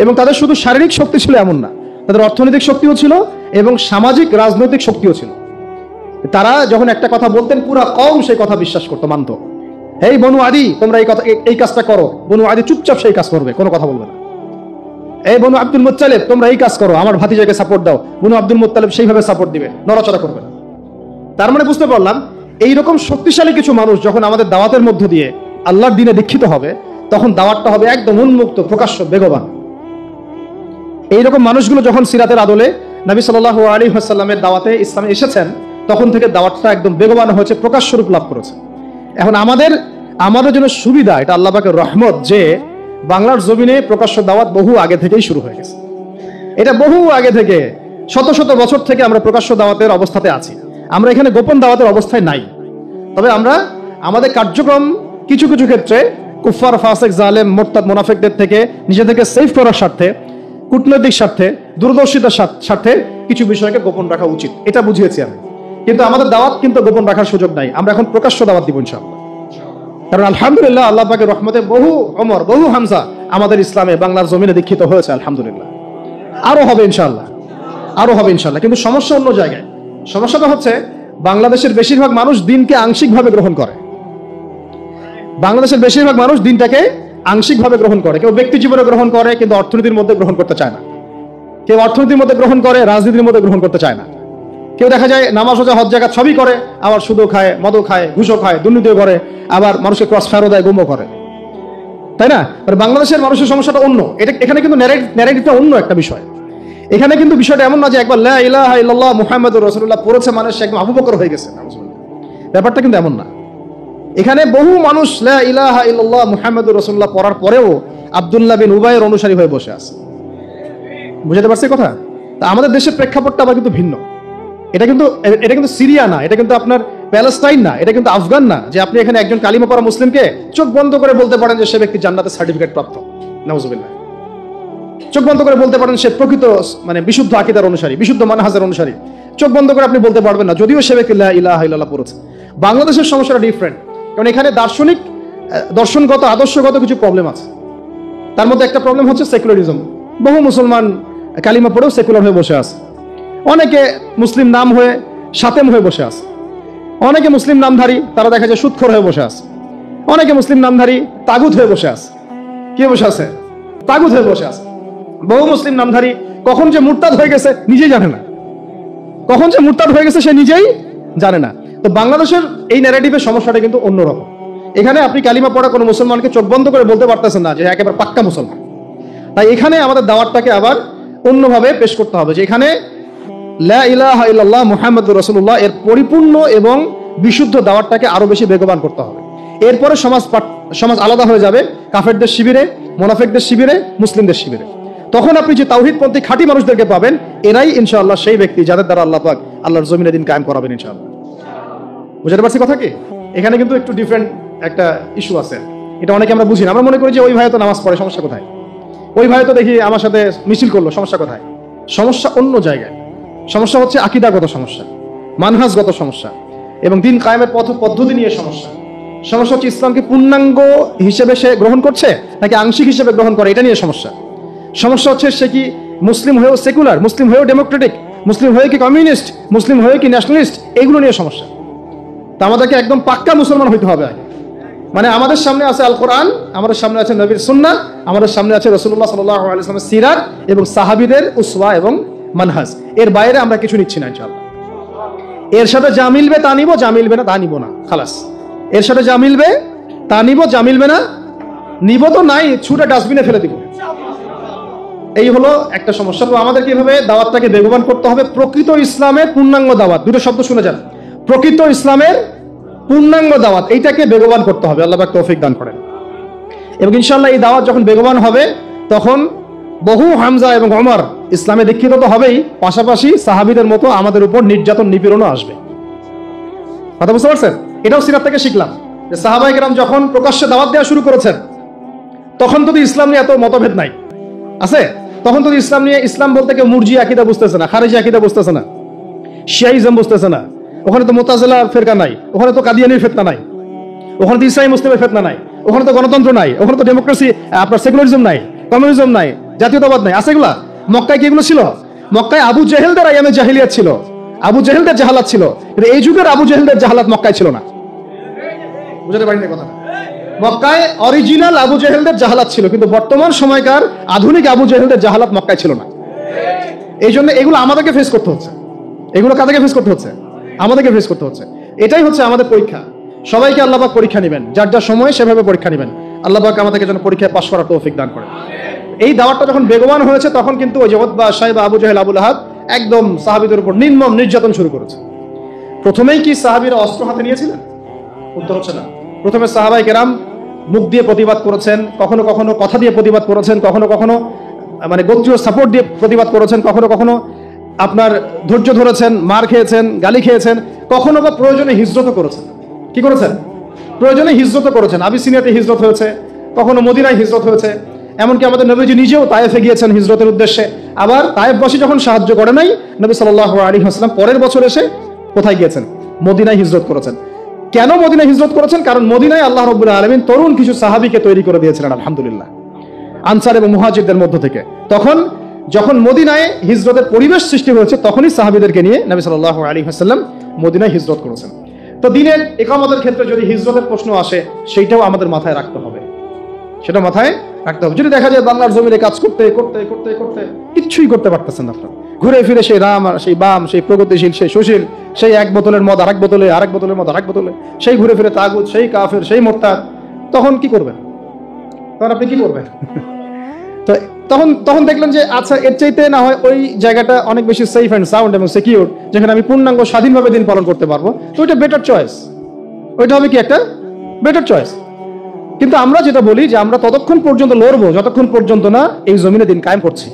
এবং তাদের শুধু শারীরিক শক্তি ছিল এমন না, তাদের অর্থনৈতিক শক্তিও ছিল এবং সামাজিক রাজনৈতিক শক্তিও ছিল। তারা যখন একটা কথা বলতেন পুরা কওম সেই কথা বিশ্বাস করতো, মানতো। এই বনু আদি, তোমরা এই কাজটা করো, বনু আদি চুপচাপ সেই কাজ করবে, কোনো কথা বলবে না। এই বনু আব্দুল মুত্তালিব, তোমরা এই কাজ করো, আমার ভাতিজাকে সাপোর্ট দাও, বনু আব্দুল মুত্তালিব সেইভাবে সাপোর্ট দিবে, নড়াচড়া করবে না। তার মানে বুঝতে পারলাম এইরকম শক্তিশালী কিছু মানুষ যখন আমাদের দাওয়াতের মধ্য দিয়ে আল্লাহর দ্বীনে দীক্ষিত হবে, তখন দাওয়াতটা হবে একদম উন্মুক্ত, প্রকাশ্য, বেগবান। এইরকম মানুষগুলো যখন সিরাতের আদলে নবী সাল্লাল্লাহু আলাইহি ওয়াসাল্লামের দাওয়াতে ইসলামে এসেছেন, তখন থেকে দাওয়াতটা একদম বেগবান হয়েছে, প্রকাশ্য রূপ লাভ করেছে। এখন আমাদের জন্য সুবিধা, এটা আল্লাহ পাকের রহমত যে বাংলার জমিনে প্রকাশ্য দাওয়াত বহু আগে থেকেই শুরু হয়ে গেছে। এটা বহু আগে থেকে, শত শত বছর থেকে আমরা প্রকাশ্য দাওয়াতের অবস্থাতে আছি। আমরা এখানে গোপন দাওয়াতের অবস্থায় নাই। তবে আমরা আমাদের কার্যক্রম কিছু কিছু ক্ষেত্রে কুফার, ফাসিক, জালেম, মুরতাদ, মুনাফিকদের থেকে নিজেদেরকে সেভ করার স্বার্থে, কূটনৈতিক স্বার্থে, দূরদর্শিতার স্বার্থে কিছু বিষয়কে গোপন রাখা উচিত, এটা বুঝিয়েছি আমি। কিন্তু আমাদের দাওয়াত কিন্তু গোপন রাখার সুযোগ নাই। আমরা এখন প্রকাশ্য দাওয়াত দিব ইনশাআল্লাহ। কারণ আলহামদুলিল্লাহ আল্লাহ পাকের রহমতে বহু ওমর, বহু হামজা আমাদের ইসলামে বাংলার জমিনে দীক্ষিত হয়েছে আলহামদুলিল্লাহ। আরো হবে ইনশাআল্লাহ, আরো হবে ইনশাআল্লাহ। কিন্তু সমস্যা অন্য জায়গায়। সমস্যাটা হচ্ছে বাংলাদেশের বেশিরভাগ মানুষ দিনকে আংশিকভাবে গ্রহণ করে। বাংলাদেশের বেশিরভাগ মানুষ দিনটাকে আংশিকভাবে গ্রহণ করে। কেউ ব্যক্তি জীবনে গ্রহণ করে কিন্তু অর্থনীতির মধ্যে গ্রহণ করতে চায় না। কেউ অর্থনীতির মধ্যে গ্রহণ করে, রাজনীতির মধ্যে গ্রহণ করতে চায় না। কেউ দেখা যায় নামাজ রোজা হজ জাকাত সবই করে, আবার সুদও খায়, মদও খায়, ঘুষও খায়, দুর্নীতিও করে, আবার মানুষকে ক্রস ফায়ারও দেয়, গুমও করে, তাই না? বাংলাদেশের মানুষের সমস্যাটা অন্য। এখানে কিন্তু ন্যারেটিভটা অন্য একটা বিষয়। এখানে কিন্তু বিষয়টা এমন না যে একবার লা ইলাহা ইল্লাল্লাহ মুহাম্মাদুর রাসূলুল্লাহ পড়েছে মানে সে একদম আবু বকর হয়ে গেছে, ব্যাপারটা কিন্তু এমন না। এখানে বহু মানুষ লা ইলাহা ইল্লাল্লাহ মুহাম্মাদুর রাসূলুল্লাহ পড়ার পরেও আব্দুল্লাহ বিন উবাইয়ের অনুসারী হয়ে বসে আছে। বুঝতে পারছি কথা? তা আমাদের দেশের প্রেক্ষাপটটা আবার কিন্তু ভিন্ন। এটা কিন্তু সিরিয়া না, এটা কিন্তু আপনার প্যালেস্টাইন না, এটা কিন্তু আফগান না যে আপনি এখানে একজন কালিমা পড়া মুসলিমকে চোখ বন্ধ করে বলতে পারেন যে সে ব্যক্তি জান্নাতের সার্টিফিকেট প্রাপ্ত, নাউজুবিল্লাহ। চোখ বন্ধ করে বলতে পারেন সে প্রকৃত মানে বিশুদ্ধ আকীদার অনুসারী, বিশুদ্ধ মানহাজের অনুসারী। চোখ বন্ধ করে আপনি বলতে পারবেন না, যদিও সে ব্যক্তি লা ইলাহা ইল্লাল্লাহ পড়েছে। বাংলাদেশের সমস্যাটা ডিফারেন্ট, কারণ এখানে দর্শনগত আদর্শগত কিছু প্রবলেম আছে। তার মধ্যে একটা প্রবলেম হচ্ছে সেকুলারিজম। বহু মুসলমান কালিমা পড়েও সেকুলার হয়ে বসে আছে। অনেকে মুসলিম নাম হয়ে সাতেম হয়ে বসে আছে। অনেকে মুসলিম নামধারী, তারা দেখা যায় সুদখোর হয়ে বসে আছে। অনেকে মুসলিম নামধারী তাগুত হয়ে বসে আছে। কে বসে আছে? তাগুত হয়ে বসে আছে। বহু মুসলিম নামধারী কখন যে মুরতাদ হয়ে গেছে নিজেই জানে না, কখন যে মুরতাদ হয়ে গেছে সে নিজেই জানে না। তো বাংলাদেশের এই ন্যারেটিভের সমস্যাটা কিন্তু অন্যরকম। এখানে আপনি কালিমা পড়া কোনো মুসলমানকে চোখ বন্ধ করে বলতে পারতেছেন না যে একেবারে পাক্কা মুসলমান। তাই এখানে আমাদের দাওয়াতটাকে আবার অন্যভাবে পেশ করতে হবে, যে এখানে লা ইলাহা ইল্লাল্লাহ মুহাম্মাদুর রাসূলুল্লাহ এর পরিপূর্ণ এবং বিশুদ্ধ দাওয়াতটাকে আরো বেশি বেগবান করতে হবে। এরপরে সমাজ আলাদা হয়ে যাবে কাফেরদের শিবিরে, মুনাফিকদের শিবিরে, মুসলিমদের শিবিরে। তখন আপনি যে তাওহীদপন্থী খাঁটি মানুষদেরকে পাবেন, এরাই ইনশাআল্লাহ সেই ব্যক্তি যাদের দ্বারা আল্লাহ পাক আল্লাহর জমিনে দিন কায়েম করাবেন ইনশাআল্লাহ। বুঝতে পারছি কথা কি? এখানে কিন্তু একটু ডিফারেন্ট একটা ইস্যু আছে, এটা অনেকে আমরা বুঝি না। আমরা মনে করি যে ওই ভাই তো নামাজ পড়ে, সমস্যা কোথায়? ওই ভাই তো দেখি আমার সাথে মিছিল করলো, সমস্যা কোথায়? সমস্যা অন্য জায়গায়। সমস্যা হচ্ছে আকীদাগত সমস্যা, মানহাজগত সমস্যা এবং দিন কায়েমের পদ্ধতি নিয়ে সমস্যা। সমস্যা হচ্ছে ইসলামকে পূর্ণাঙ্গ হিসেবে সে গ্রহণ করছে নাকি আংশিক হিসেবে গ্রহণ করে, এটা নিয়ে সমস্যা। সমস্যা হচ্ছে সে কি মুসলিম হয়েও সেকুলার, মুসলিম হয়েও ডেমোক্রেটিক, মুসলিম হয়ে কি কমিউনিস্ট, মুসলিম হয়ে কি ন্যাশনালিস্ট, এইগুলো নিয়ে সমস্যা। তা আমাদেরকে একদম পাক্কা মুসলমান হইতে হবে। মানে আমাদের সামনে আছে আল কোরআন, আমাদের সামনে আছে নবীর সুন্নাহ, আমাদের সামনে আছে রাসূলুল্লাহ সাল্লাল্লাহু আলাইহি ওয়াসাল্লামের সিরাত এবং সাহাবীদের উসওয়া এবং মানহাজ। এর বাইরে আমরা কিছু নিচ্ছি না ইনশাআল্লাহ। এর সাথে যা মিলবে তা নিব, যা মিলবে না তা নিব না, খালাস। এর সাথে যা মিলবে তা নিব, যা মিলবে না নিব তো নাই, ছুটে ডাস্টবিনে ফেলে দিব। এই হলো একটা সমস্যা। তো আমাদের কিভাবে দাওয়াতটাকে বেগবান করতে হবে? প্রকৃত ইসলামের পূর্ণাঙ্গ দাওয়াত, দুটো শব্দ শুনে যান, প্রকৃত ইসলামের পূর্ণাঙ্গ দাওয়াত, এইটাকে বেগবান করতে হবে। আল্লাহ পাক তৌফিক দান করেন। এবং ইনশাআল্লাহ এই দাওয়াত যখন বেগবান হবে, তখন বহু হামজা এবং ওমর ইসলামে দীক্ষিত তো হবেই, পাশাপাশি সাহাবীদের মতো আমাদের উপর নির্যাতন নিপীড়নও আসবে। কথা বুঝতে পারছেন? এটাও সিরাত থেকে শিখলাম যে সাহাবায়ে কেরাম যখন প্রকাশ্যে দাওয়াত দেওয়া শুরু করেছেন, তখন তো ইসলাম নিয়ে এত মতভেদ নাই আছে। তখন তো ইসলাম নিয়ে, ইসলাম বলতে কেউ মুরজি আকীদা বুঝতেছে না, খারিজি আকীদা বুঝতেছে না, শিয়াইজম বুঝতেছে না, ওখানে তো মুতাজিলা ফিরকা নাই, ওখানে তো কাদিয়ানির ফিতনা নাই, ওখানে তো ইসলামী মুসলিমের ফিতনা নাই, ওখানে তো গণতন্ত্র নাই, ওখানে তো ডেমোক্রেসি, আপনার সেকুলারিজম নাই, কমিউনিজম নাই, জাতীয়তাবাদ নাই, আছে এগুলা? মক্কায় কি এগুলো ছিল? মক্কায় আবু জেহেলদের আইয়ামে জাহিলিয়াত ছিল, আবু জেহেলদের জাহালাত ছিল, কিন্তু এই যুগের আবু জেহেলদের জাহালাত মক্কায় ছিল না। বুঝতে পারেন এই কথাটা? মক্কায় অরিজিনাল আবু জেহেলদের জাহালাত ছিল, কিন্তু বর্তমান সময়কার আধুনিক আবু জেহেলদের জাহালাত মক্কায় ছিল না। এই জন্য এগুলো আমাদেরকে ফেস করতে হচ্ছে। এগুলো কাদেরকে ফেস করতে হচ্ছে? আমাদেরকে ফেস করতে হচ্ছে। এটাই হচ্ছে আমাদের পরীক্ষা। সবাইকে আল্লাহ পাক পরীক্ষা নেবেন, যার যার সময় সেভাবে পরীক্ষা নেবেন। আল্লাহ পাক আমাদেরকে যেন পরীক্ষায় পাশ করার তৌফিক দান করেন। এই দাওয়াতটা যখন বেগবান হয়েছে, তখন কিন্তু ওই জগৎবা সাহেব আবু জেহেল, আবু লাহাব একদম সাহাবীদের উপর নির্মম নির্যাতন শুরু করেছে। প্রথমেই কি সাহাবীরা অস্ত্র হাতে নিয়েছিলেন? উত্তর হচ্ছে না। প্রথমে সাহাবায়ে কেরাম মুখ দিয়ে প্রতিবাদ করেছেন, কখনো কখনো কথা দিয়ে প্রতিবাদ করেছেন, কখনো কখনো মানে গোত্রীয় সাপোর্ট দিয়ে প্রতিবাদ করেছেন, কখনো কখনো আপনার ধৈর্য ধরেছেন, মার খেয়েছেন, গালি খেয়েছেন, কখনো বা প্রয়োজনে হিজরত করেছেন। কি করেছেন? প্রয়োজনে হিজরত করেছেন। আবিসিনিয়াতে হিজরত হয়েছে, কখনো মদিনায় হিজরত হয়েছে, এমনকি আমাদের নবীজি নিজেও তায়েফে গিয়েছেন হিজরতের উদ্দেশ্যে। আবার তায়েফবাসী যখন সাহায্য করে নাই, নবী সাল্লাল্লাহু আলাইহি ওয়াসাল্লাম পরের বছর এসে কোথায় গিয়েছেন? মদিনায় হিজরত করেছেন। কেন মদিনায় হিজরত করেছেন? কারণ মদিনায় আল্লাহ রাব্বুল আলামিন তরুণ কিছু সাহাবীকে তৈরি করে দিয়েছিলেন, আলহামদুলিল্লাহ, আনসার এবং মুহাজিরদের মধ্য থেকে। তখন যখন মদিনায় হিজরতের পরিবেশ সৃষ্টি হয়েছে, তখনই সাহাবীদেরকে নিয়ে নবী সাল্লাল্লাহু আলাইহি ওয়াসাল্লাম মদিনায় হিজরত করেছেন। তো দিনের ইকামতের ক্ষেত্রে যদি হিজরতের প্রশ্ন আসে, সেইটাও আমাদের মাথায় রাখতে হবে, সেটা মাথায় রাখতে হবে। যদি দেখা যায় বাংলার জমিনে কাজ করতে করতে করতে করতে কিচ্ছুই করতে পারতেছেন না, আপনার ঘুরে ফিরে সেই রাম আর সেই বাম, সেই প্রগতিশীল, সেই সুশীল, সেই এক বোতলের মদ আরেক বোতলে, আরেক বোতলের মদ আরেক বোতলে, সেই ঘুরে ফিরে তাগুত, সেই কাফের, সেই মোরতাদ, তখন কি করবেন? তখন আপনি কি করবেন? তো তখন দেখলেন যে আচ্ছা, এর চাইতে না হয় ওই জায়গাটা অনেক বেশি সেফ অ্যান্ড সাউন্ড এবং সিকিউর, যেখানে আমি পূর্ণাঙ্গ স্বাধীনভাবে দিন পালন করতে পারবো, তো ওইটা বেটার চয়েস। ওইটা হবে কি একটা বেটার চয়েস। কিন্তু আমরা যেটা বলি যে আমরা ততক্ষণ পর্যন্ত লড়বো যতক্ষণ পর্যন্ত না এই জমিনে দিন কায়েম করছি।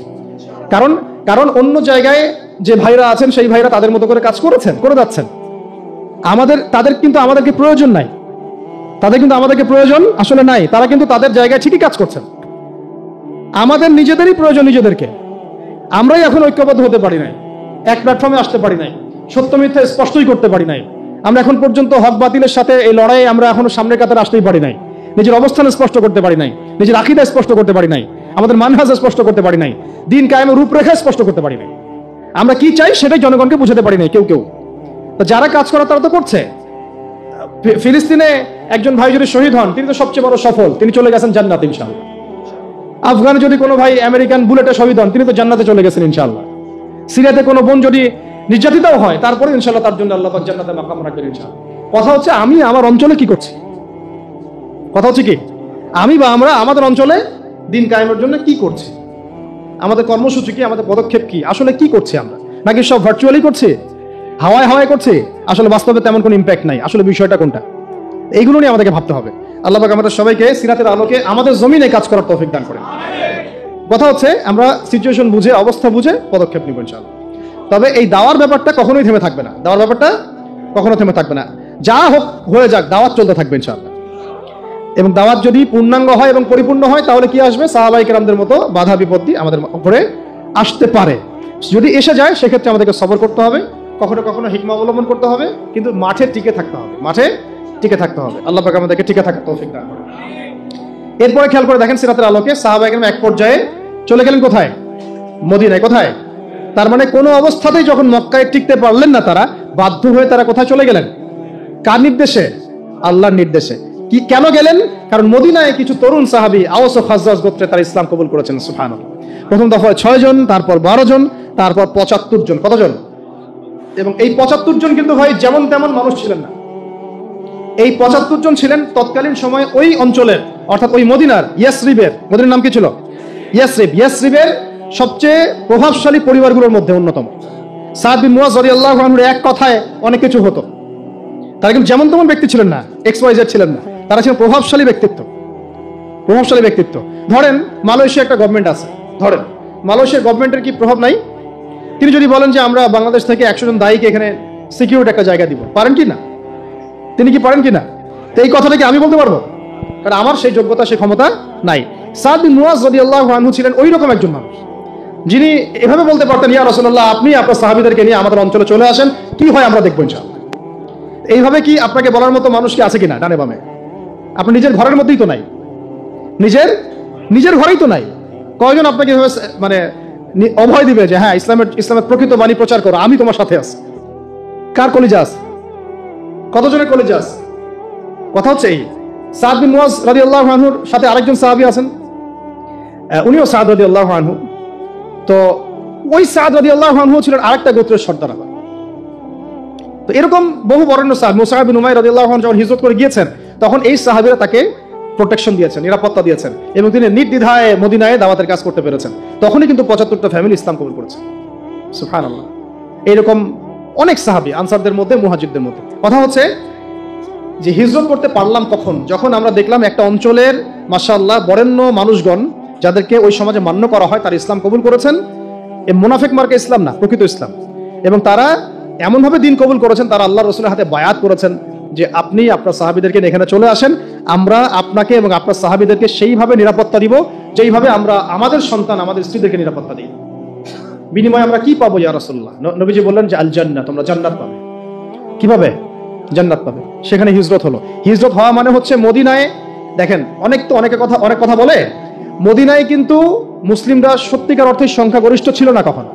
কারণ অন্য জায়গায় যে ভাইরা আছেন সেই ভাইরা তাদের মতো করে কাজ করে যাচ্ছেন। তাদের কিন্তু আমাদেরকে প্রয়োজন নাই, তাদের কিন্তু আমাদেরকে প্রয়োজন আসলে নাই। তারা কিন্তু তাদের জায়গায় ঠিকই কাজ করছেন। আমাদের নিজেদেরই প্রয়োজন নিজেদেরকে। আমরাই এখন ঐক্যবদ্ধ হতে পারি নাই, এক প্ল্যাটফর্মে আসতে পারি নাই, সত্য মিথ্যা স্পষ্টই করতে পারি নাই। আমরা এখন পর্যন্ত হক বাতিলের সাথে এই লড়াইয়ে আমরা এখনো সামনের কাতারে আসতেই পারি নাই। নিজের অবস্থান স্পষ্ট করতে পারি নাই, নিজের আকীদা স্পষ্ট করতে পারি নাই, আমাদের মানহাজ স্পষ্ট করতে পারি নাই, দিন কায়েমের রূপরেখা স্পষ্ট করতে পারি নাই। আমরা কি চাই সেটাই জনগণকে বুঝাতে পারি নাই কেউ। তো যারা কাজ করে তারা তো করছে। ফিলিস্তিনে একজন ভাই যদি শহীদ হন, তিনি তো সবচেয়ে বড় সফল, তিনি চলে গেছেন জান্নাতে ইনশাআল্লাহ। আফগানে যদি কোনো ভাই আমেরিকান বুলেটে শহীদ হন, তিনি তো জান্নাতে চলে গেছেন ইনশাআল্লাহ। সিরিয়াতে কোনো বোন যদি নির্যাতিতও হয়, তারপরে ইনশাআল্লাহ তার জন্য আল্লাহ পাক জান্নাতে মাকাম রাখবেন ইনশাআল্লাহ। কথা হচ্ছে আমি আমার অঞ্চলে কি করছি, কথা হচ্ছে কি আমি বা আমরা আমাদের অঞ্চলে দিন কায়েমের জন্য কি করছি, আমাদের কর্মসূচি কি, আমাদের পদক্ষেপ কি, আসলে কি করছি আমরা, নাকি সব ভার্চুয়ালি করছি, হাওয়ায় করছি, আসলে বাস্তবে তেমন কোনো ইম্প্যাক্ট নাই। আসলে বিষয়টা কোনটা, এইগুলো নিয়ে আমাদেরকে ভাবতে হবে। আল্লাহ পাক আমাদের সবাইকে সিরাতের আলোকে আমাদের জমিনে কাজ করার তৌফিক দান করেন। কথা হচ্ছে আমরা সিচুয়েশন বুঝে, অবস্থা বুঝে পদক্ষেপ নিব ইনশাআল্লাহ। তবে এই দাওয়ার ব্যাপারটা কখনোই থেমে থাকবে না, দাওয়ার ব্যাপারটা কখনো থেমে থাকবে না। যা হোক হয়ে যাক, দাওয়াত চলতে থাকবে ইনশাআল্লাহ। এবং দাওয়াত যদি পূর্ণাঙ্গ হয় এবং পরিপূর্ণ হয়, তাহলে কি আসবে? সাহাবায়ে কেরামদের মতো বাধা বিপত্তি আমাদের উপরে আসতে পারে। যদি এসে যায়, সেক্ষেত্রে আমাদেরকে সবর করতে হবে, কখনো কখনো হিকমা অবলম্বন করতে হবে, কিন্তু মাঠে টিকে থাকতে হবে, মাঠে টিকে থাকতে হবে। আল্লাহ পাক আমাদেরকে টিকে থাকার তৌফিক দান করেন। এরপরে খেয়াল করে দেখেন, সিরাতের আলোকে সাহাবায়ে কেরাম এক পর্যায়ে চলে গেলেন কোথায়? মদিনায়। কোথায়? তার মানে কোনো অবস্থাতেই যখন মক্কায় টিকতে পারলেন না, তারা বাধ্য হয়ে তারা কোথায় চলে গেলেন? কার নির্দেশে? আল্লাহর নির্দেশে। কি কেন গেলেন? কারণ মদিনায় কিছু তরুণ সাহাবী আওস ও খাজরাজ গোত্রে তারা ইসলাম কবুল করেছেন। সুবহানাল্লাহ। প্রথম দফায় 6 জন, তারপর 12 জন, তারপর 75 জন। কতজন? এবং এই 75 জন কিন্তু ভাই যেমন তেমন মানুষ ছিলেন না। এই 75 জন ছিলেন তৎকালীন সময় ওই অঞ্চলের, অর্থাৎ ওই মদিনার ইয়াসরিবের, মদিনার নাম কি ছিল? ইয়াসরিবের সবচেয়ে প্রভাবশালী পরিবারগুলোর মধ্যে অন্যতম। সাদ বিন মুয়াজ রাদিয়াল্লাহু আনহুর এক কথায় অনেক কিছু হতো। তারা কিন্তু যেমন তেমন ব্যক্তি ছিলেন না, XYZ ছিলেন না, তারা ছিলেন প্রভাবশালী ব্যক্তিত্ব। ধরেন মালয়েশিয়া একটা গভর্নমেন্ট আছে, ধরেন মালয়েশিয়ার গভর্নমেন্টের কি প্রভাব নাই? তিনি যদি বলেন যে আমরা বাংলাদেশ থেকে 100 জন দায়ীকে এখানে সিকিউরিটি একটা জায়গা দিব, পারেন কি না? তিনি কি পারেন কি না? তো এই কথাটা কি আমি বলতে পারবো? কারণ আমার সেই যোগ্যতা, সেই ক্ষমতা নাই। সাদ বিন মুয়াজ রাদিয়াল্লাহু আনহু ছিলেন ওই রকম একজন মানুষ, যিনি এভাবে বলতে পারতেন, ইয়া রাসূলুল্লাহ, আপনি আপনার সাহাবীদেরকে নিয়ে আমাদের অঞ্চলে চলে আসেন, কি হয় আমরা দেখবো ইনশাআল্লাহ। এইভাবে কি আপনাকে বলার মতো মানুষ কি আছে কিনা ডানে বামে? আপনি নিজের ঘরের মধ্যেই তো নাই, নিজের ঘরেই তো নাই। কয়জন আপনাকে মানে অভয় দিবে যে হ্যাঁ ইসলামের প্রকৃত বাণী প্রচার করো, আমি তোমার সাথে আছি? কার কলিজা আছে? কতজনের কলিজা আছে? কথা হচ্ছে এই। সাদ বিন মুয়াজ রাদিয়াল্লাহু আনহুর সাথে আরেকজন সাহাবী আছেন, উনিও সাদ রাদিয়াল্লাহু আনহু। তো ওই সাদ রাদিয়াল্লাহু আনহু ছিলেন আরেকটা গোত্রের সর্দার আবার। তো এরকম বহু বরেণ্য সাহাবী, মুসআব বিন উমাইর রাদিয়াল্লাহু আনহু যখন হিজরত করে গিয়েছেন, তখন এই সাহাবীরা তাকে প্রোটেকশন দিয়েছেন, নিরাপত্তা দিয়েছেন, এবং তিনি নির্দ্বিধায় মদিনায় দাওয়াতের কাজ করতে পেরেছেন। তখনই কিন্তু 75টা ফ্যামিলি ইসলাম কবুল করেছে। সুবহানাল্লাহ। এইরকম অনেক সাহাবী, আনসারদের মধ্যে, মুহাজিরদের মধ্যে। কথা হচ্ছে যে হিজরত করতে পারলাম কখন? যখন আমরা দেখলাম একটা অঞ্চলের মাশাআল্লাহ বরেণ্য মানুষগণ, যাদেরকে ওই সমাজে মান্য করা হয়, তারা ইসলাম কবুল করেছেন। এই মুনাফিক মার্কা ইসলাম না, প্রকৃত ইসলাম। এবং তারা এমনভাবে দিন কবুল করেছেন, তারা আল্লাহ রাসূলের হাতে বায়াত করেছেন যে আপনি আপনার সাহাবীদেরকে এখানে চলে আসেন, আমরা আপনাকে এবং আপনার সাহাবীদেরকে সেইভাবে নিরাপত্তা দিব যেইভাবে আমরা আমাদের সন্তান, আমাদের স্ত্রীদেরকে নিরাপত্তা দিই। বিনিময়ে আমরা কি পাবো ইয়া রাসূলুল্লাহ? নবীজি বললেন যে আল জান্নাহ, তোমরা জান্নাত পাবে। কিভাবে? জান্নাত পাবে। সেখানে হিজরত হলো। হিজরত হওয়া মানে হচ্ছে মদিনায়, দেখেন অনেক কথা বলে, মদিনায় কিন্তু মুসলিমরা সত্যিকার অর্থে সংখ্যাগরিষ্ঠ ছিল না কখনো।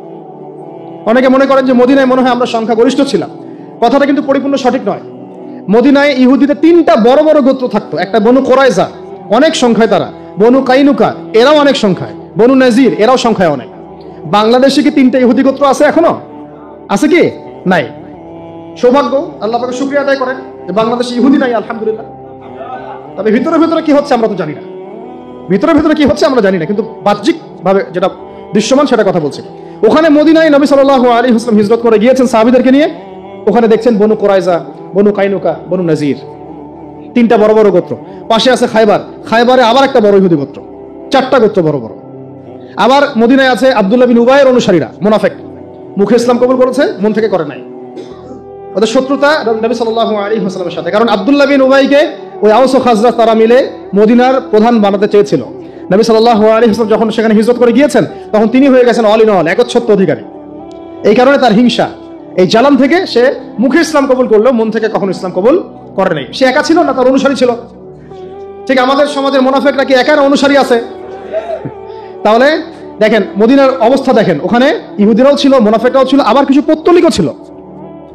অনেকে মনে করেন যে মদিনায় মনে হয় আমরা সংখ্যাগরিষ্ঠ ছিলাম, কথাটা কিন্তু পরিপূর্ণ সঠিক নয়। মদিনায় ইহুদিদের 3টা বড় বড় গোত্র থাকতো। একটা বনু কোরাইজা, অনেক সংখ্যায় তারা। বনু কাইনুকা, এরাও অনেক সংখ্যায়। বনু নাজির, এরাও সংখ্যায় অনেক। বাংলাদেশে কি 3টা ইহুদি গোত্র আছে এখনো? আছে কি? নাই। সৌভাগ্য, আল্লাহ পাকের শুকরিয়া আদায় করেন যে বাংলাদেশে ইহুদি নাই, আলহামদুলিল্লাহ। তবে ভিতরে ভিতরে কি হচ্ছে আমরা তো জানি না, ভিতরে ভিতরে কি হচ্ছে আমরা জানি না, কিন্তু বাহ্যিক ভাবে যেটা দৃশ্যমান সেটা কথা বলছি। ওখানে মদিনায় নবী সাল্লাল্লাহু আলাইহি ওয়াসাল্লাম হিজরত করে গিয়েছেন সাহাবীদেরকে নিয়ে। ওখানে দেখছেন বনু কুরাইজা, বনু কাইনুকা, বনু নাজির, 3টা বড় বড় গোত্র। পাশে আছে খায়বার, খায়বারে আবার একটা বড় ইহুদি গোত্র, 4টা গোত্র বড় বড়। আবার মদিনায় আছে আব্দুল্লাহ বিন উবাইয়ের অনুসারীরা, মুনাফিক, মুখে ইসলাম কবুল করেছে, মন থেকে করে নাই। ওদের শত্রুতা নবী সাল্লাল্লাহু আলাইহি ওয়াসাল্লামের সাথে, কারণ আব্দুল্লাহ বিন উবাইকে ওই আওস ও খাজরাজ তারা মিলে মদিনার প্রধান বানাতে চেয়েছিল। নবী সাল্লাল্লাহু আলাইহি ওয়াসাল্লাম যখন সেখানে হিজরত করে গিয়েছেন, তখন তিনি হয়ে গেছেন অল ইন অল, একচ্ছত্র অধিকারী। এই কারণে তার হিংসা, এই জালান থেকে সে মুখে ইসলাম কবুল করলেও মন থেকে কখনো ইসলাম কবুল করে নাই। সে একা ছিল না, তার অনুসারী ছিল। ঠিক আমাদের সমাজের মুনাফিকরা কি একার অনুসারী আছে? তাহলে দেখেন মদিনার অবস্থা দেখেন, ওখানে ইহুদিরাও ছিল, মুনাফিকরাও ছিল, আবার কিছু পৌত্তলিকও ছিল,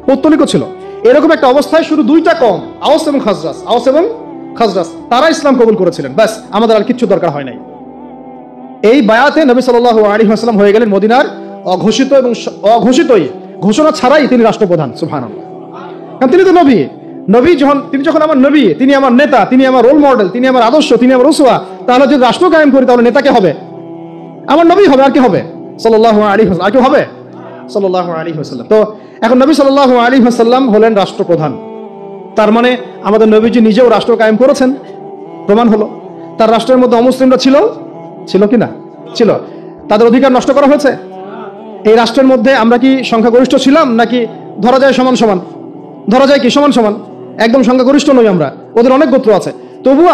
পৌত্তলিকও ছিল। এরকম একটা অবস্থায় শুধু 2টা কম, আওস এবং খাজরাজ, আওস এবং খাজরাজ, তারা ইসলাম কবুল করেছিলেন। ব্যাস, আমাদের আর কিচ্ছু দরকার হয় নাই। এই বায়াতে নবী সাল্লাল্লাহু আলাইহি ওয়াসাল্লাম হয়ে গেলেন মদিনার অঘোষিত এবং অঘোষিতই, ঘোষণা ছাড়াই তিনি রাষ্ট্রপ্রধান। সুবহানাল্লাহ। কারণ তিনি তো নবী, নবী তিনি যখন আমার নবী, তিনি আমার নেতা, তিনি আমার রোল মডেল, তিনি আমার আদর্শ, তিনি আমার উসওয়া। তাহলে যদি রাষ্ট্র কায়েম করি তাহলে নেতা কে হবে? আমার নবী হবে, আর কি হবে? সাল্লাল্লাহু আলাইহি ওয়াসাল্লাম। আর কি হবে? সাল্লাল্লাহু আলাইহি ওয়াসাল্লাম। তো এখন নবী সাল্লাল্লাহু আলাইহি ওয়াসাল্লাম হলেন রাষ্ট্রপ্রধান। তার মানে আমাদের নবীজি নিজেও রাষ্ট্র কায়েম করেছেন, প্রমাণ হলো। তার রাষ্ট্রের মধ্যে অমুসলিমরা ছিল কি না? ছিল। তাদের অধিকার নষ্ট করা হয়েছে। এই রাষ্ট্রের মধ্যে আমরা কি সংখ্যাগরিষ্ঠ ছিলাম, নাকি ধরা যায় সমান সমান? ধরা যায় কি সমান সমান? একদম সংখ্যাগরিষ্ঠ নই আমরা, ওদের অনেক গোত্র আছে। তবুও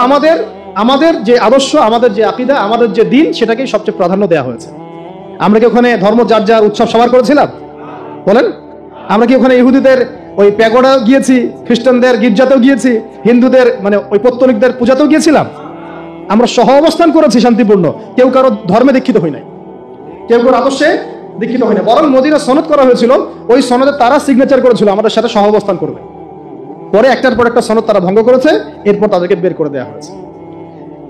আমাদের যে আদর্শ, আমাদের যে আকীদা, আমাদের যে দিন, সেটাকেই সবচেয়ে প্রাধান্য দেওয়া হয়েছে। আমরা কি ওখানে ধর্ম যার যার উৎসব সবার করেছিলাম? বলেন। আমরা কি ওখানে ইহুদিদের ওই প্যাগোডা গিয়েছি, খ্রিস্টানদের গির্জাতেও গিয়েছি, হিন্দুদের মানে ওই পৌত্তলিকদের পূজাতেও গিয়েছিলাম? আমরা সহ অবস্থান করেছি শান্তিপূর্ণ, কেউ কারো ধর্মে দীক্ষিত হই নাই, কেউ কারো আদর্শে দীক্ষিত হয় না। বরং মদিনা সনদ করা হয়েছিল, ওই সনদে তারা সিগনেচার করেছিল আমাদের সাথে সহ অবস্থান করবে। পরে একটার পর একটা সনদ তারা ভঙ্গ করেছে, এরপর তাদেরকে বের করে দেওয়া হয়েছে।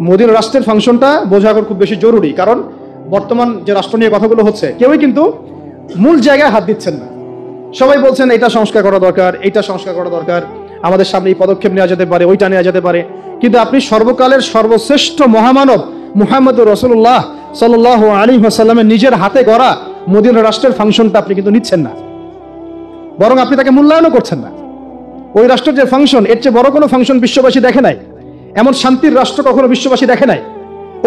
মদিনা রাষ্ট্রের ফাংশনটা বোঝা এখন খুব বেশি জরুরি, কারণ বর্তমান যে রাষ্ট্র নিয়ে কথাগুলো হচ্ছে, কেউই কিন্তু মূল জায়গায় হাত দিচ্ছেন না। সবাই বলছেন এটা সংস্কার করা দরকার, এইটা সংস্কার করা দরকার, আমাদের সামনে এই পদক্ষেপ নেওয়া যেতে পারে, ওইটা নেওয়া যেতে পারে। কিন্তু আপনি সর্বকালের সর্বশ্রেষ্ঠ মহামানব মুহাম্মদুর রাসূলুল্লাহ সাল্লাল্লাহু আলাইহি ওয়াসাল্লামের নিজের হাতে গড়া মদিনা রাষ্ট্রের ফাংশনটা আপনি কিন্তু নিচ্ছেন না, বরং আপনি তাকে মূল্যায়নও করছেন না। ওই রাষ্ট্রের যে ফাংশন, এর চেয়ে বড় কোনো ফাংশন বিশ্ববাসী দেখে নাই। এমন শান্তির রাষ্ট্র কখনো বিশ্ববাসী দেখে নাই।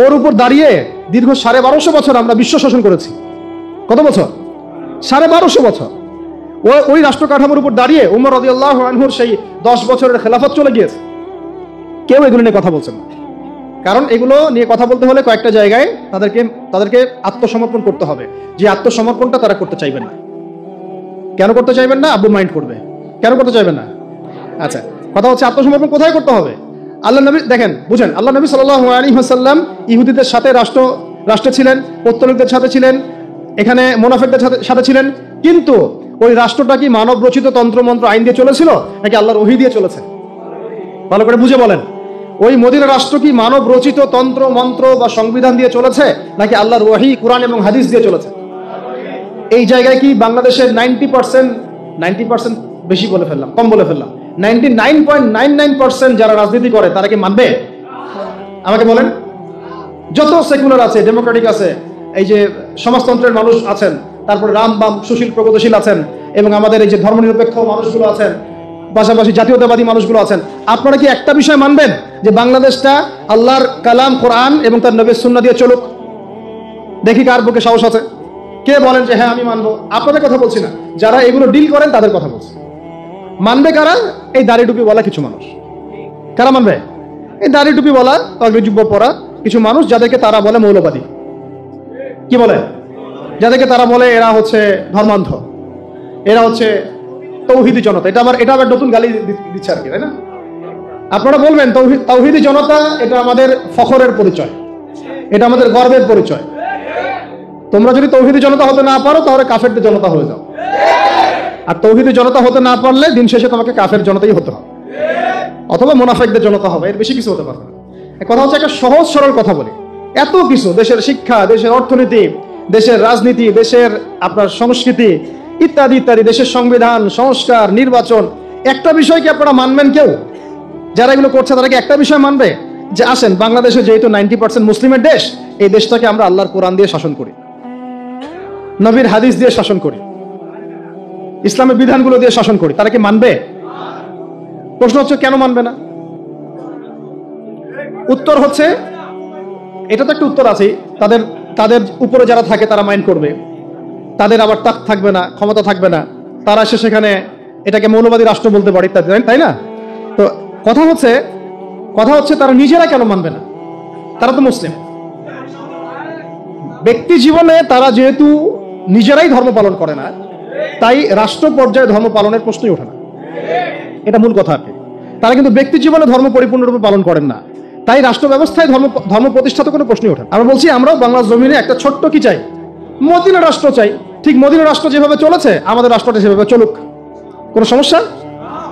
ওর উপর দাঁড়িয়ে দীর্ঘ 1250 বছর আমরা বিশ্ব শাসন করেছি। কত বছর? 1250 বছর। ওই রাষ্ট্র কাঠামোর উপর দাঁড়িয়ে উমর রাদিয়াল্লাহু আনহুর সেই 10 বছরের খেলাফত চলে গিয়েছে। কেউ এগুলো নিয়ে কথা বলছে না, কারণ এগুলো নিয়ে কথা বলতে হলে কয়েকটা জায়গায় তাদেরকে আত্মসমর্পণ করতে হবে। যে আত্মসমর্পণটা তারা করতে চাইবেন না। কেন করতে চাইবেন না? আব্বু মাইন্ড করবে। কেন করতে চাইবেন না? আচ্ছা, কথা হচ্ছে আত্মসমর্পণ কোথায় করতে হবে? আল্লাহ নবী দেখেন, বুঝেন, আল্লাহ নবী সাল্লাল্লাহু আলাইহি ওয়াসাল্লাম ইহুদিদের সাথে রাষ্ট্রে ছিলেন, পৌত্তলিকদের সাথে ছিলেন, এখানে মুনাফিকদের সাথে ছিলেন। কিন্তু ওই রাষ্ট্রটা কি মানব রচিত তন্ত্রমন্ত্র আইন দিয়ে চলেছিল, নাকি আল্লাহর ওহী দিয়ে চলেছে? ভালো করে বুঝে বলেন। ওই মদিনা রাষ্ট্র কি মানব রচিত তন্ত্র মন্ত্র বা সংবিধান দিয়ে চলেছে, নাকি আল্লাহর ওহী, কুরআন এবং হাদিস দিয়ে চলেছে? এই জায়গায় কি বাংলাদেশের 90% বেশি বলে ফেললাম, কম বলে ফেললাম, 99.99% যারা রাজনীতি করে তারা কি মানবে? আমাকে বলেন। যত সেকুলার আছে, ডেমোক্রেটিক আছে, এই যে সমাজতন্ত্রের মানুষ আছেন, তারপরে রাম বাম সুশীল প্রগতিশীল আছেন, এবং আমাদের এই যে ধর্মনিরপেক্ষ মানুষগুলো আছেন, পাশাপাশি জাতীয়তাবাদী মানুষগুলো আছেন, আপনারা কি একটা বিষয় মানবেন যে বাংলাদেশটা আল্লাহর কালাম কোরআন এবং তার নবীর সুন্নাহ দিয়ে চলুক? দেখি কার বুকে সাহস আছে। কে বলেন যে হ্যাঁ আমি মানবো? আপনাদের কথা বলছি না, যারা এগুলো ডিল করেন তাদের কথা বলছি। মানবে কারা? এই দাড়ি টুপি বলা কিছু মানুষ। কারা মানবে? এই দাড়ি টুপি বলা, অগ্নিযুব্য পরা কিছু মানুষ, যাদেরকে তারা বলে মৌলবাদী। কি বলে? যাদেরকে তারা বলে এরা হচ্ছে ধর্মান্ধ, এরা হচ্ছে তৌহিদি জনতা। এটা আবার নতুন গালি দিচ্ছে আর কি, তাই না? আপনারা বলবেন তৌহিদি জনতা এটা আমাদের ফখরের পরিচয়, এটা আমাদের গর্বের পরিচয়। তোমরা যদি তৌহিদি জনতা হতে না পারো তাহলে কাফেরদের জনতা হয়ে যাও, আর তৌহিদি জনতা হতে না পারলে দিন শেষে তোমাকে কাফের জনতাই হতে হবে, অথবা মুনাফিকদের জনতা হবে। এর বেশি কিছু হতে পারবে না। কথা হচ্ছে একটা সহজ সরল কথা বলি। এত কিছু, দেশের শিক্ষা, দেশের অর্থনীতি, দেশের রাজনীতি, দেশের আপনার সংস্কৃতি ইত্যাদি ইত্যাদি, দেশের সংবিধান, সংস্কার, নির্বাচন, একটা বিষয় কি আপনারা মানবেন? কেউ যারা এগুলো করছে তারা কি একটা বিষয় মানবে? যে আসেন বাংলাদেশে যেহেতু 90% মুসলিমের দেশ, এই দেশটাকে আমরা আল্লাহর কোরআন দিয়ে শাসন করি, নবীর হাদিস দিয়ে শাসন করি, ইসলামের বিধানগুলো দিয়ে শাসন করি, তারা কি মানবে? প্রশ্ন হচ্ছে কেন মানবে না? উত্তর হচ্ছে, এটা তো একটা উত্তর আছে, তাদের তাদের উপরে যারা থাকে তারা মাইন্ড করবে, তাদের আবার তাক থাকবে না, ক্ষমতা থাকবে না, তারা এসে সেখানে এটাকে মৌলবাদী রাষ্ট্র বলতে পারে ইত্যাদি, তাই না? তো কথা হচ্ছে তারা নিজেরা কেন মানবে না? তারা তো মুসলিম। ব্যক্তি জীবনে তারা যেহেতু নিজেরাই ধর্ম পালন করে না, তাই রাষ্ট্র পর্যায়ে ধর্ম পালনের প্রশ্নই ওঠে না। এটা মূল কথা আর কি। তারা কিন্তু ব্যক্তি জীবনে ধর্ম পরিপূর্ণরূপে পালন করেন না, তাই রাষ্ট্র ব্যবস্থায় ধর্ম প্রতিষ্ঠাতে কোনো প্রশ্নই ওঠে না। আমরা বলছি আমরাও বাংলার জমিনে একটা ছোট্ট কি চাই, মদিনা রাষ্ট্র চাই। ঠিক মদিনা রাষ্ট্র যেভাবে চলেছে আমাদের রাষ্ট্রটা সেভাবে চলুক, কোনো সমস্যা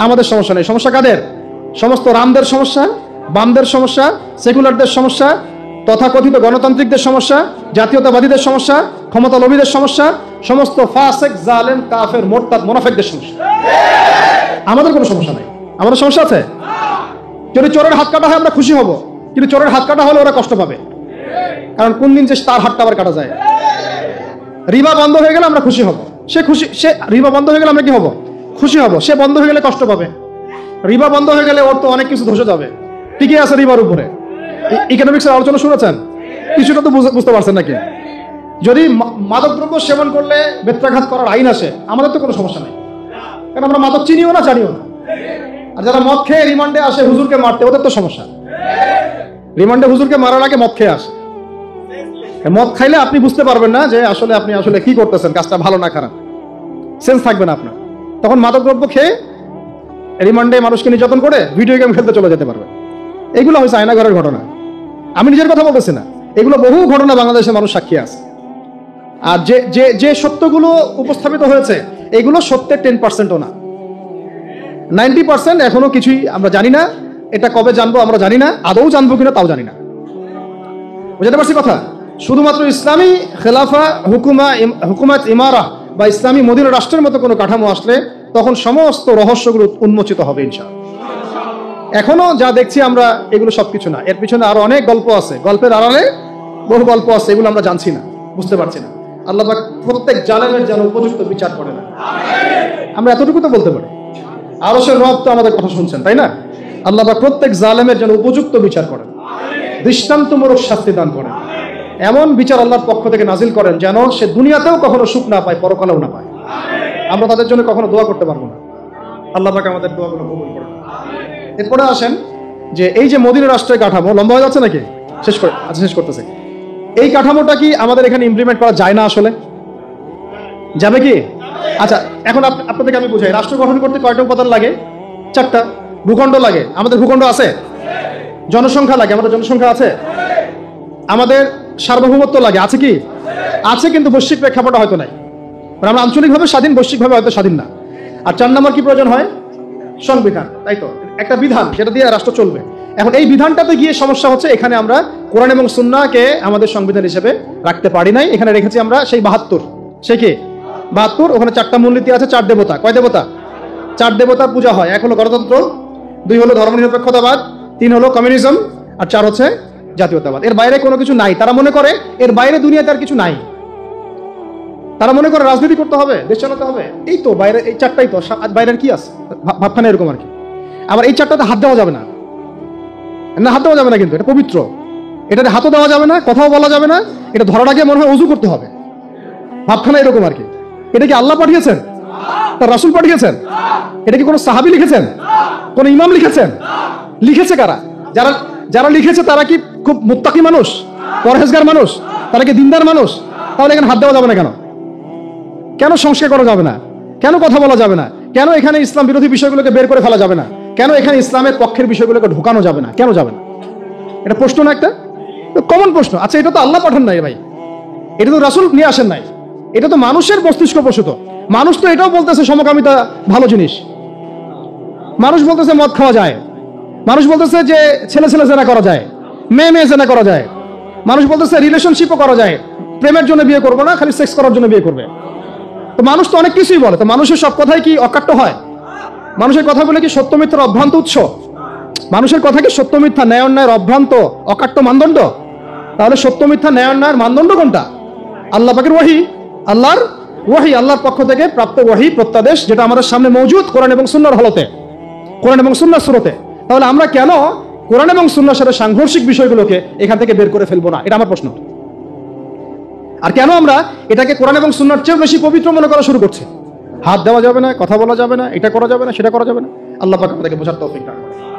আমাদের সমস্যা নেই। সমস্যা কাদের? সমস্ত রামদের সমস্যা, বামদের সমস্যা, সেকুলারদের সমস্যা, তথাকথিত গণতান্ত্রিকদের সমস্যা, জাতীয়তাবাদীদের সমস্যা, ক্ষমতালোভীদের সমস্যা, সমস্ত ফাসেক, জালেম, কাফের, মোরতাদ, মুনাফিকদের সমস্যা। আমাদের কোনো সমস্যা নাই। আমাদের সমস্যা আছে? যদি চোরের হাত কাটা হয় আমরা খুশি হব, কিন্তু চোরের হাত কাটা হলে ওরা কষ্ট পাবে, কারণ কোন দিন যে তার হাতটা আবার কাটা যায়। রিবা বন্ধ হয়ে গেলে আমরা খুশি হব, সে রিবা বন্ধ হয়ে গেলে আমরা কি হব? খুশি হব। সে বন্ধ হয়ে গেলে কষ্ট পাবে। রিবা বন্ধ হয়ে গেলে ওর তো অনেক কিছু ধসে যাবে। টিকে আছে রিবার উপরে। ইকোনমিক্সের আলোচনা শুনেছেন? কিছুটা তো বুঝতে পারছেন নাকি? যদি মাদকদ্রব্য সেবন করলে বেত্রাঘাত করার আইন আসে, আমাদের তো কোনো সমস্যা নেই, কারণ আমরা মাদক চিনিও না, জানিও না। আর যারা মদ খেয়ে রিমান্ডে আসে হুজুরকে মারতে, ওদের তো সমস্যা। রিমান্ডে হুজুরকে মারার আগে মদ খেয়ে আসে। মদ খাইলে আপনি বুঝতে পারবেন না যে আপনি আসলে কি করতেছেন, কাজটা ভালো না খারাপ, সেন্স থাকবে না আপনার। তখন মাদকদ্রব্য খেয়ে রিমান্ডে মানুষকে নির্যাতন করে ভিডিও গেম খেলতে চলে যেতে পারবে। এগুলো হয়েছে আয়নাঘরের ঘটনা, আমি নিজের কথা বলতেছি না। এগুলো বহু ঘটনা বাংলাদেশের মানুষ সাক্ষী আছে। আর যে সত্যগুলো উপস্থাপিত হয়েছে এগুলো সত্যের 10%ও না, 90% এখনো কিছুই আমরা জানি না। এটা কবে জানবো আমরা জানি না, আদৌ জানবো কিনা তাও জানি না। বুঝতে পারছি কথা? শুধুমাত্র ইসলামী খেলাফা, হুকুমাত ইমারা বা ইসলামী মদিনা রাষ্ট্রের মতো কোনো কাঠামো আসলে তখন সমস্ত রহস্যগুলো উন্মোচিত হবে ইনশাআল্লাহ। এখনো যা দেখছি আমরা এগুলো সবকিছু না, এর পিছনে আরো অনেক গল্প আছে, গল্পের আড়ালে বহু গল্প আছে, এগুলো আমরা জানছি না, বুঝতে পারছি না। আল্লাহ পাক প্রত্যেক জালেমের যেন উপযুক্ত বিচার করে না, আমরা এতটুকু তো বলতে পারি। আরশের রব তো আমাদের কথা শুনছেন, তাই না? আল্লাহ পাক প্রত্যেক জালেমের যেন উপযুক্ত বিচার করেন, দৃষ্টান্তমূলক শাস্তি দান করেন, এমন বিচার আল্লাহর পক্ষ থেকে নাজিল করেন যেন সে দুনিয়াতেও কখনো সুখ না পায়, পরকালেও না পায়। আমরা তাদের জন্য কখনো দোয়া করতে পারবো না। আল্লাহ পাক আমাদের দোয়াগুলো কবুল করেন। এরপরে আসেন যে এই যে মদিনা রাষ্ট্রের কাঠামো, লম্বা হয়ে যাচ্ছে নাকি? শেষ করতেছে। এই কাঠামোটা কি আমাদের এখানে ইমপ্লিমেন্ট করা যায় না? আসলে যাবে কি? আচ্ছা, এখন আপনাদেরকে আমি বুঝাই। রাষ্ট্র গঠন করতে কয়টা উপাদান লাগে? 4টা। ভূখণ্ড লাগে, আমাদের ভূখণ্ড আছে। জনসংখ্যা লাগে, আমাদের জনসংখ্যা আছে। আমাদের সার্বভৌমত্ব লাগে, আছে কি? আছে, কিন্তু বৈশ্বিক প্রেক্ষাপটে হয়তো নাই। আমরা আঞ্চলিকভাবে স্বাধীন, বৈশ্বিকভাবে হয়তো স্বাধীন না। আর 4 নম্বর কি প্রয়োজন হয়? সংবিধান, তাই তো? একটা বিধান, সেটা দিয়ে রাষ্ট্র চলবে। এখন এই বিধানটাতে গিয়ে সমস্যা হচ্ছে, এখানে আমরা কোরআন এবং সুন্নাহকে আমাদের সংবিধান হিসেবে রাখতে পারি নাই। এখানে রেখেছি আমরা সেই 72। সে কি 72? ওখানে 4টা মূলনীতি আছে, 4 দেবতা। কয় দেবতা? 4 দেবতার পূজা হয়। 1 হলো গণতন্ত্র, 2 হলো ধর্মনিরপেক্ষতাবাদ, 3 হলো কমিউনিজম, আর 4 হচ্ছে জাতীয়তাবাদ। এর বাইরে কোনো কিছু নাই। তারা মনে করে এর বাইরে দুনিয়াতে আর কিছু নাই। তারা মনে করে রাজনীতি করতে হবে, দেশ চালাতে হবে, এই তো বাইরে এই 4টাই তো, বাইরের কি আছে? ভাবখানা এরকম আর কি। আবার এই 4টাতে হাত দেওয়া যাবে না, হাত দেওয়া যাবে না, কিন্তু এটা পবিত্র। এটাতে হাতও দেওয়া যাবে না, কথাও বলা যাবে না। এটা ধরার আগে মনে হয় ওযু করতে হবে। ভাবখানা এরকম আর কি। এটা কি আল্লাহ পাঠিয়েছেন? তার রাসূল পাঠিয়েছেন? এটা কি কোনো সাহাবী লিখেছেন? কোন ইমাম লিখেছেন? লিখেছে কারা? যারা লিখেছে তারা কি খুব মুত্তাকি মানুষ, পরহেজগার মানুষ? তারা কি দিনদার মানুষ? তাহলে এখানে হাত দেওয়া যাবে না কেন? কেন সংস্কার করা যাবে না? কেন কথা বলা যাবে না? কেন এখানে ইসলাম বিরোধী বিষয়গুলোকে বের করে ফেলা যাবে না? কেন এখানে ইসলামের পক্ষের বিষয়গুলোকে ঢোকানো যাবে না? কেন যাবে না? এটা প্রশ্ন না, একটা কমন প্রশ্ন। আচ্ছা, এটা তো আল্লাহ পাঠান নাই ভাই, এটা তো রাসূল নিয়ে আসেন নাই, এটা তো মানুষের মস্তিষ্ক প্রসূত। মানুষ তো এটাও বলতেছে সমকামিতা ভালো জিনিস। মানুষ বলতেছে মদ খাওয়া যায়, মানুষ বলতেছে যে ছেলে ছেলে জেনা করা যায়, মেয়ে মেয়ে জেনা করা যায়, মানুষ বলতেছে রিলেশনশিপও করা যায়, প্রেমের জন্য বিয়ে করবো না, খালি সেক্স করার জন্য বিয়ে করবে। তো মানুষ তো অনেক কিছুই বলে, তো মানুষের সব কথাই কি অকাট্য হয়? মানুষের কথাগুলো কি সত্য মিথ্যার অভ্রান্ত উৎস? মানুষের কথা কি সত্য মিথ্যা, ন্যায় অন্যায়ের অভ্রান্ত অকাট্য মানদণ্ড? তাহলে সত্য মিথ্যা ন্যায় অন্যায়ের মানদণ্ড কোনটা? আল্লাহ পাকের ওহী, আল্লাহর ওহী, আল্লাহর পক্ষ থেকে প্রাপ্ত ওহী প্রত্যাদেশ, যেটা আমাদের সামনে মওজুদ কোরআন এবং সুন্নাহর হলতে, কোরআন এবং সুন্নাহর সুরতে। তাহলে আমরা কেন কোরআন এবং সুন্নাহর সাথে সাংঘর্ষিক বিষয়গুলোকে এখান থেকে বের করে ফেলবো না? এটা আমার প্রশ্ন। আর কেন আমরা এটাকে কোরআন এবং সুন্নাহর চেয়ে বেশি পবিত্র মনে করা শুরু করছি? হাত দেওয়া যাবে না, কথা বলা যাবে না, এটা করা যাবে না, সেটা করা যাবে না। আল্লাহ পাক আমাদেরকে বোঝার তৌফিক দান করুন।